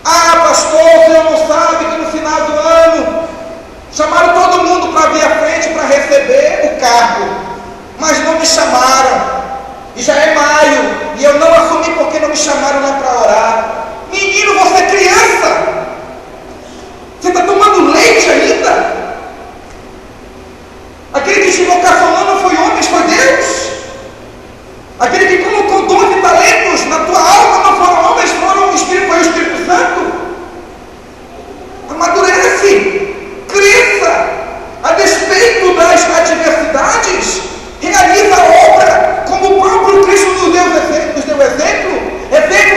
Ah, pastor, o senhor não sabe que no final do ano chamaram todo mundo para vir à frente para receber o cargo, mas não me chamaram, e já é maio, e eu não assumi porque não me chamaram lá para orar. Menino, você é criança, você está tomando leite ainda? Aquele que te vocacionou não foi homens, foi Deus. Aquele que colocou 12 talentos na tua alma não foram homens, foi o Espírito Santo. Amadurece, cresça, a despeito das adversidades, realiza a obra, como o próprio Cristo nos deu exemplo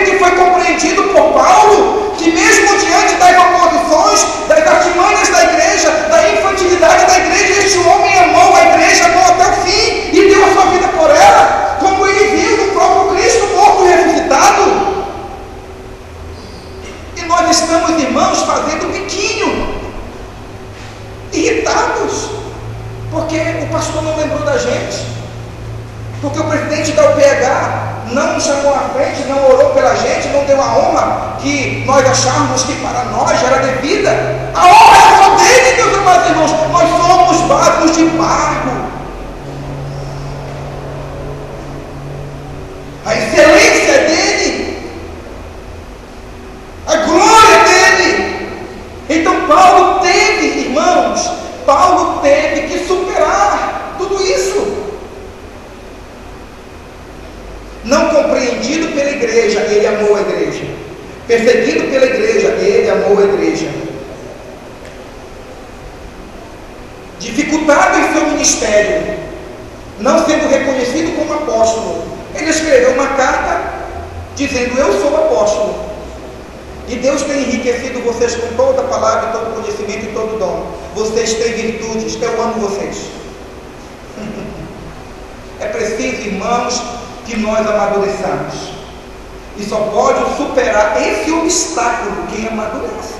que foi compreendido por Paulo, que mesmo diante das oposições, das artimanhas da igreja, da infantilidade da igreja, este homem amou a igreja, amou até o fim e deu a sua vida por ela, como ele viu o próprio Cristo morto e ressuscitado. E nós estamos, irmãos, fazendo biquinho, irritados, porque o pastor não lembrou da gente, porque o presidente da UPH não nos chamou à frente, não orou pela gente, não deu a honra que nós achávamos que para nós era devida. A honra é só dele, meus amados irmãos. Nós somos vasos de barro. A excelência é dele, a glória é dele. Então Paulo teve, irmãos, que superar tudo isso. Não compreendido pela igreja, ele amou a igreja. Perseguido pela igreja, ele amou a igreja. Dificultado em seu ministério, não sendo reconhecido como apóstolo, ele escreveu uma carta dizendo: eu sou apóstolo, e Deus tem enriquecido vocês com toda a palavra, todo conhecimento e todo dom. Vocês têm virtudes, eu amo vocês. É preciso, irmãos, que nós amadureçamos, e só pode superar esse obstáculo quem amadurece.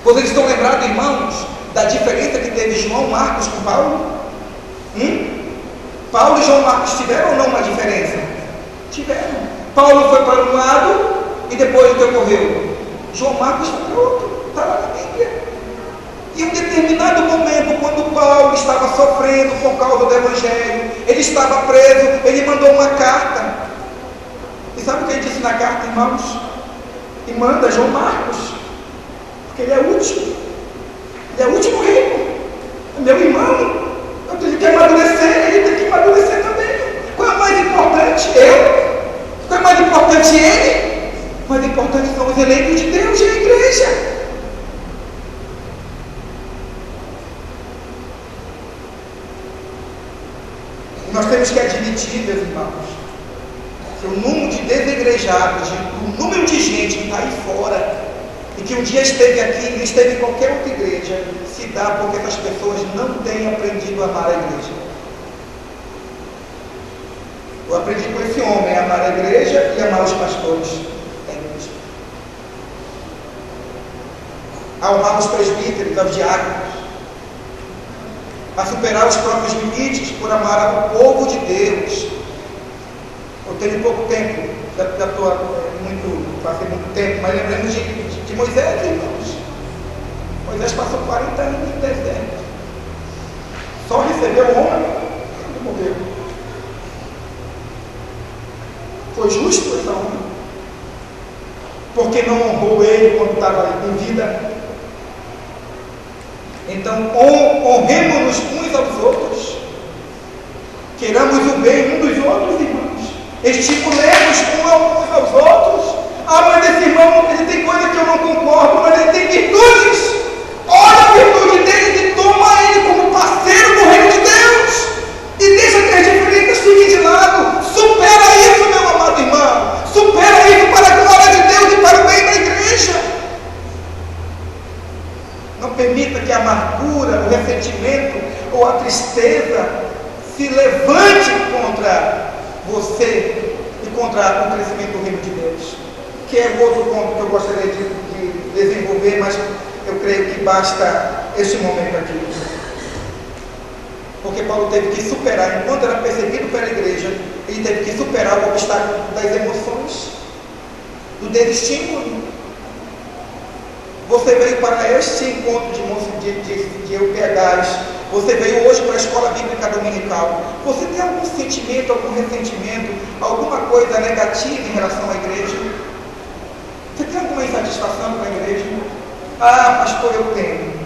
Vocês estão lembrados, irmãos, da diferença que teve João Marcos com Paulo? Paulo e João Marcos tiveram ou não uma diferença? Tiveram. Paulo foi para um lado e depois o que ocorreu? João Marcos foi para o outro. Está lá na Bíblia. E em um determinado momento, quando Paulo estava sofrendo por causa do Evangelho, ele estava preso, ele mandou uma carta. E sabe o que ele disse na carta, irmãos? E manda João Marcos, porque ele é útil. Ele é o último reino. É meu irmão. Eu tenho que amadurecer, ele tem que amadurecer também. Qual é o mais importante? Eu? Qual é mais importante? Ele? O mais importante são os eleitos de Deus e a igreja. E nós temos que admitir, meus irmãos, que o número de desigrejados, o número de gente que está aí fora, e que um dia esteve aqui e esteve em qualquer outra igreja, se dá porque essas pessoas não têm aprendido a amar a igreja. Eu aprendi com esse homem a amar a igreja e amar os pastores da igreja, a honrar os presbíteros, aos diáconos, a superar os próprios limites por amar o povo de Deus. Eu tenho pouco tempo, passei muito tempo, mas lembramos de Moisés, irmãos. Moisés passou 40 anos no deserto, só recebeu honra quando morreu. Foi justo essa honra? Porque não honrou ele quando estava em vida? Então honremos-nos uns aos outros, queiramos o bem um dos outros, irmãos, estimulemos uns aos outros. Ah, mas esse irmão, ele tem coisa que eu não concordo, mas ele tem virtudes. Olha a virtude dele e toma ele como parceiro do reino de Deus, e deixa que as diferenças fiquem de lado. Supera isso, meu amado irmão, supera isso para a glória de Deus e para o bem da igreja. Não permita que a amargura amargura, o ressentimento ou a tristeza se levante contra você e contra o crescimento do reino de Deus. Que é outro ponto que eu gostaria de desenvolver, mas eu creio que basta este momento aqui. Porque Paulo teve que superar, enquanto era perseguido pela igreja, ele teve que superar o obstáculo das emoções, do desestímulo. Você veio para este encontro de EUPHs, você veio hoje para a escola bíblica dominical. Você tem algum sentimento, algum ressentimento, alguma coisa negativa em relação à igreja? Você tem alguma insatisfação com a igreja? Ah, pastor, eu tenho.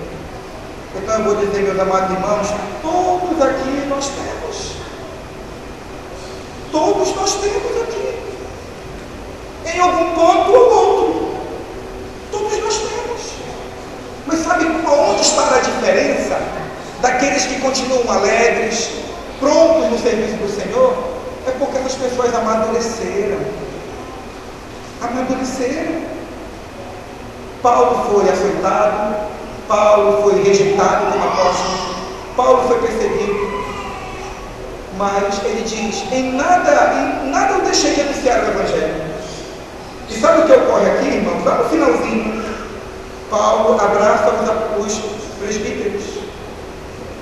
Então eu vou dizer, meus amados irmãos, todos aqui nós temos. Todos nós temos aqui. Em algum ponto ou outro. Todos nós temos. Mas sabe onde está a diferença daqueles que continuam alegres, prontos no serviço do Senhor? É porque essas pessoas amadureceram. Paulo foi açoitado, Paulo foi rejeitado como apóstolo, Paulo foi perseguido, mas ele diz, em nada eu deixei de anunciar o Evangelho. E sabe o que ocorre aqui, irmãos? Lá no finalzinho, Paulo abraça os presbíteros.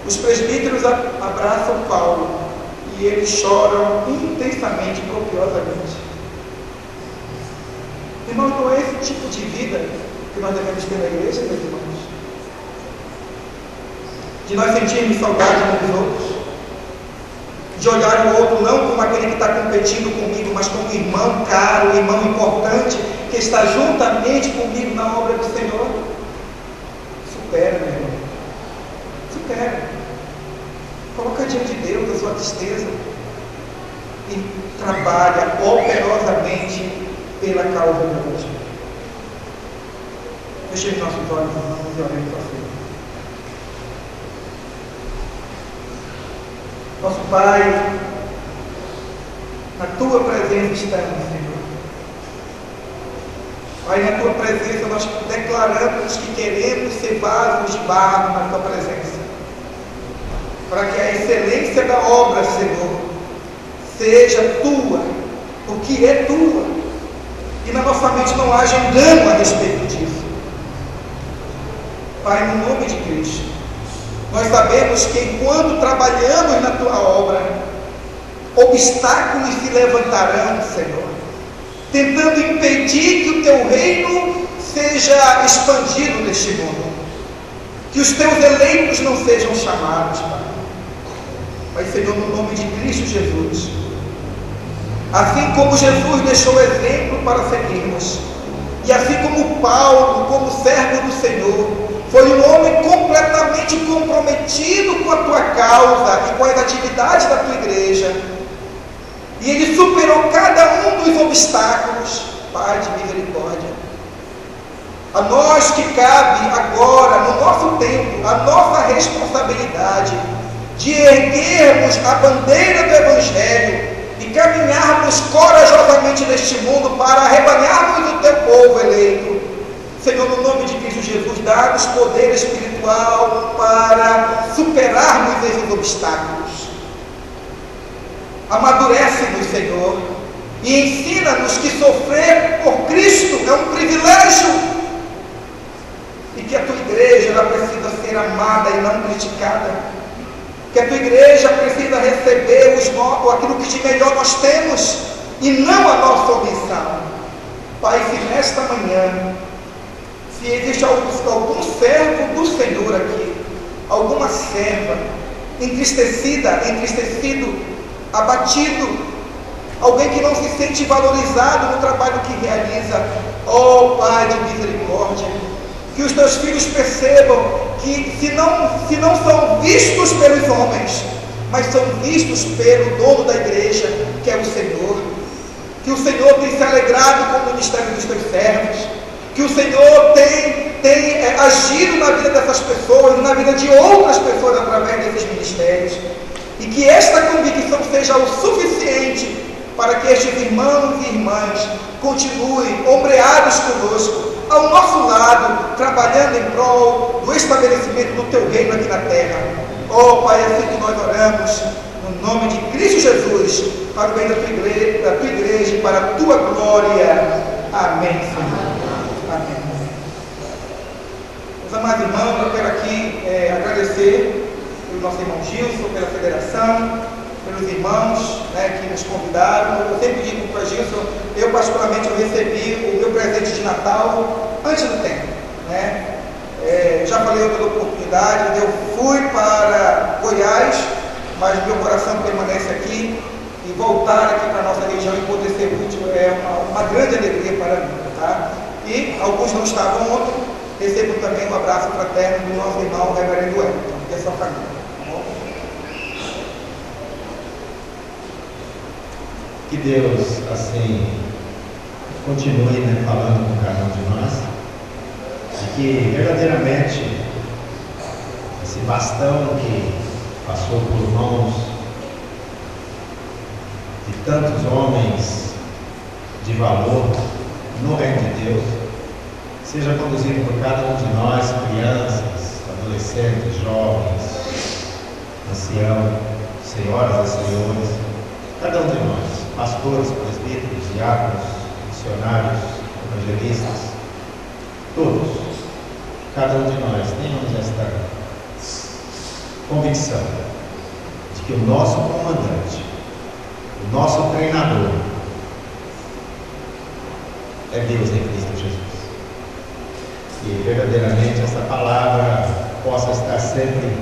Os presbíteros abraçam Paulo e eles choram intensamente, copiosamente. Irmão, não é esse tipo de vida que nós devemos ter na igreja, meus irmãos? De nós sentirmos saudade uns dos outros, de olhar o outro não como aquele que está competindo comigo, mas como um irmão caro, um irmão importante, que está juntamente comigo na obra do Senhor. Supera, meu irmão. Supera. Coloca diante de Deus a sua tristeza e trabalha operosamente pela causa de Deus. Fechemos nossos olhos e oremos ao Senhor. Nosso Pai, na Tua presença estamos, Senhor. Pai, na Tua presença nós declaramos que queremos ser vasos de barro na Tua presença, para que a excelência da obra, Senhor, seja Tua, porque é Tua, e na nossa mente não haja engano a respeito disso. Pai, no nome de Cristo, nós sabemos que enquanto trabalhamos na Tua obra, obstáculos se levantarão, Senhor, tentando impedir que o Teu reino seja expandido neste mundo, que os Teus eleitos não sejam chamados, Pai. Mas, Senhor, no nome de Cristo Jesus, assim como Jesus deixou exemplo para seguirmos, e assim como Paulo, como servo do Senhor, foi um homem completamente comprometido com a Tua causa e com as atividades da Tua igreja, e ele superou cada um dos obstáculos. Pai de misericórdia, a nós que cabe agora, no nosso tempo, a nossa responsabilidade de erguermos a bandeira do Evangelho e caminharmos corajosamente neste mundo para arrebanharmos o Teu povo eleito. Senhor, no nome de Cristo Jesus, dá-nos poder espiritual para superarmos esses obstáculos. Amadurece-nos, Senhor, e ensina-nos que sofrer por Cristo é um privilégio, e que a Tua igreja ela precisa ser amada e não criticada, que a Tua igreja precisa receber aquilo que de melhor nós temos, e não a nossa omissão. Pai, se nesta manhã, se existe algum servo do Senhor aqui, alguma serva entristecido, abatido, alguém que não se sente valorizado no trabalho que realiza, ó Pai de misericórdia, que os Teus filhos percebam que se não são vistos pelos homens, mas são vistos pelo dono da igreja, que é o Senhor, que o Senhor tem se alegrado com o ministério dos Teus servos, que o Senhor tem agido na vida dessas pessoas e na vida de outras pessoas através desses ministérios, e que esta convicção seja o suficiente para que estes irmãos e irmãs continuem ombreados conosco, ao nosso lado, trabalhando em prol do estabelecimento do teu reino aqui na terra. Oh Pai, é assim que nós oramos, no nome de Cristo Jesus, para o bem da tua igreja, para a tua glória. Amém, Senhor. Amém. Meus amados irmãos, eu quero aqui agradecer pelo nosso irmão Gilson, pela federação, pelos irmãos que nos convidaram. Eu sempre digo para o Gilson, eu particularmente recebi o meu presente de Natal antes do tempo. Já falei outra oportunidade, eu fui para Goiás, mas meu coração permanece aqui, e voltar aqui para a nossa região e poder ser útil é uma grande alegria para mim. Tá? E alguns não estavam ontem, recebo também um abraço fraterno do nosso irmão Reverendo Wellington e a sua família. Que Deus, assim, continue falando com cada um de nós, e que verdadeiramente esse bastão que passou por mãos de tantos homens de valor no reino de Deus, seja conduzido por cada um de nós, crianças, adolescentes, jovens, anciãos, senhoras e senhores, cada um de nós, pastores, presbíteros, diáconos, missionários, evangelistas, todos, cada um de nós, tenhamos esta convicção de que o nosso comandante, o nosso treinador é Deus em Cristo Jesus. E verdadeiramente essa palavra possa estar sempre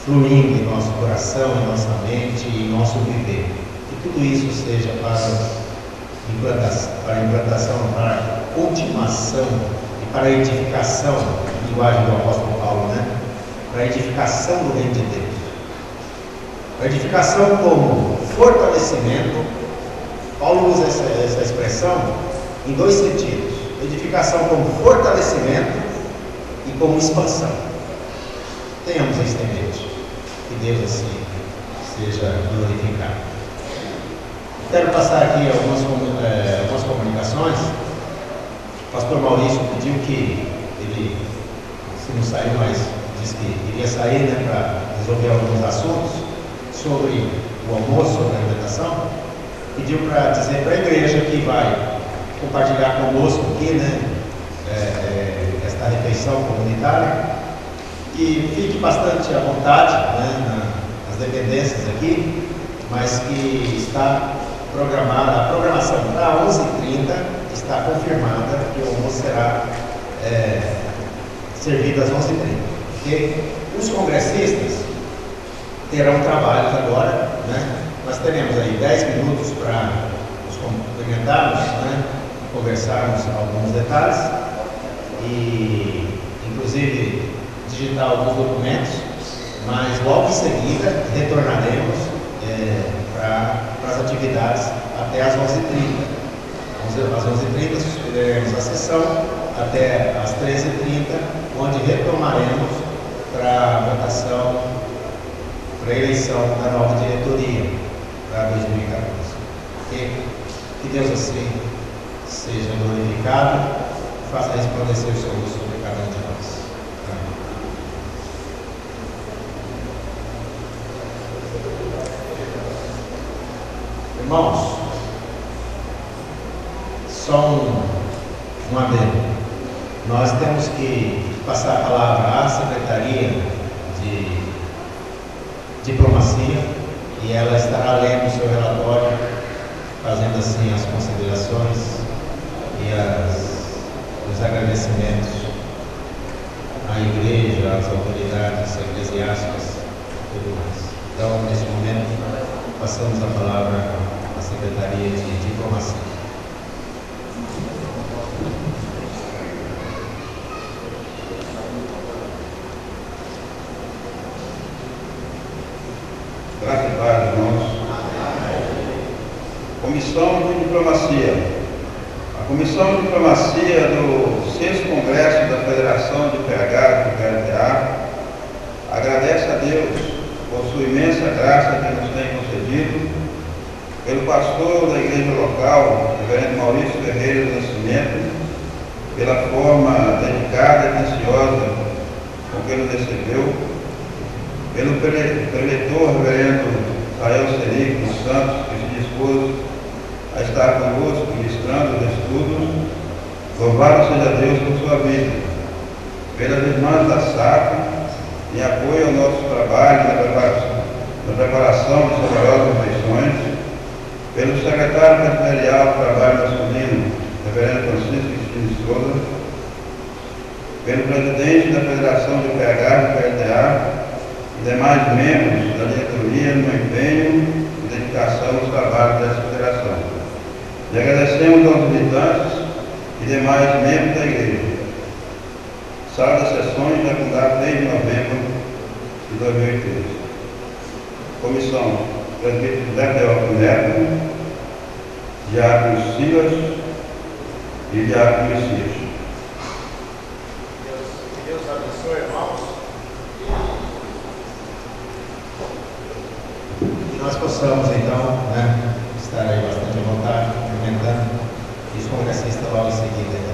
fluindo em nosso coração, em nossa mente e em nosso viver. Que tudo isso seja para a implantação, para a continuação e para a edificação, a linguagem do apóstolo Paulo, para a edificação do reino de Deus. A edificação como fortalecimento. Paulo usa essa expressão em dois sentidos: edificação como fortalecimento e como expansão. Tenhamos isso em mente, que Deus assim seja glorificado. Quero passar aqui algumas comunicações. O pastor Maurício pediu que ele, se não saiu, mas disse que iria sair para resolver alguns assuntos sobre o almoço, sobre a alimentação. Pediu para dizer para a igreja que vai compartilhar conosco aqui esta refeição comunitária, que fique bastante à vontade nas dependências aqui, mas que está programada, a programação para 11h30 está confirmada que o almoço será servido às 11h30. Okay? Os congressistas terão trabalhos agora, nós teremos aí 10 minutos para nos cumprimentarmos, conversarmos alguns detalhes e inclusive digitar alguns documentos, mas logo em seguida retornaremos para as atividades até às 11h30. Às 11h30 suspenderemos a sessão até às 13h30, onde retomaremos para a votação, para a eleição da nova diretoria para 2014. Que Deus assim seja glorificado e faça resplandecer o seu rosto sobre cada um de nós. Amém. Irmãos, só um adendo. Nós temos que passar a palavra à Secretaria de Diplomacia e ela estará lendo o seu relatório, fazendo assim as considerações e os agradecimentos à igreja, às autoridades eclesiásticas e tudo mais. Então, neste momento, passamos a palavra à Secretaria de Diplomacia. Graças a Deus, irmãos. Comissão de Diplomacia. A Comissão de Diplomacia do 6º Congresso da Federação de PH do PLTA agradece a Deus por sua imensa graça que nos tem concedido, pelo pastor da igreja local, reverendo Maurício Ferreira do Nascimento, pela forma dedicada e atenciosa com que nos recebeu, pelo preletor reverendo Rael Serico dos Santos, que se dispôs a estar conosco, ministrando os estudos. Louvado seja Deus por sua vida, pelas irmãs da SAP, em apoio ao nosso trabalho na preparação de saborosas refeições, pelo secretário ministerial do Trabalho Masculino, reverendo Francisco Cristina de Souza, pelo presidente da Federação de PH e PLTA e demais membros da diretoria no empenho e dedicação aos trabalhos dessa federação. E agradecemos aos militantes e demais membros da igreja. Sala das sessões já fundada desde novembro de 2013. Comissão: presbítero José Teófilo Neto, diácono Silas e diácono Messias. Deus abençoe, irmãos. Que nós possamos, então, estar aí bastante à vontade, cumprimentando os congressistas logo em seguida.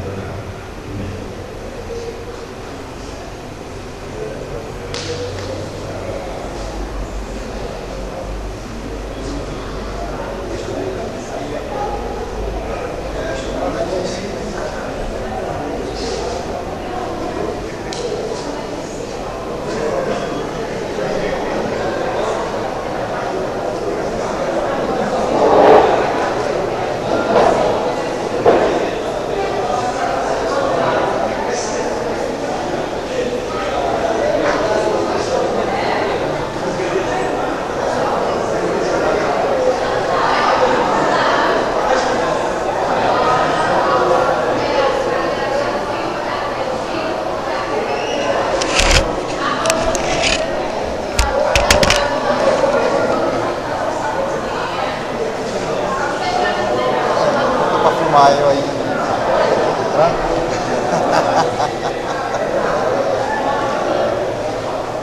Eu aí.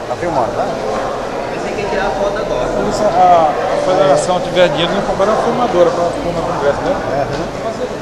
Tá filmando, tá? Pensei que ia tirar a foto agora. Se a federação tiver dinheiro, não comprar uma filmadora para filmar o congresso, né? É.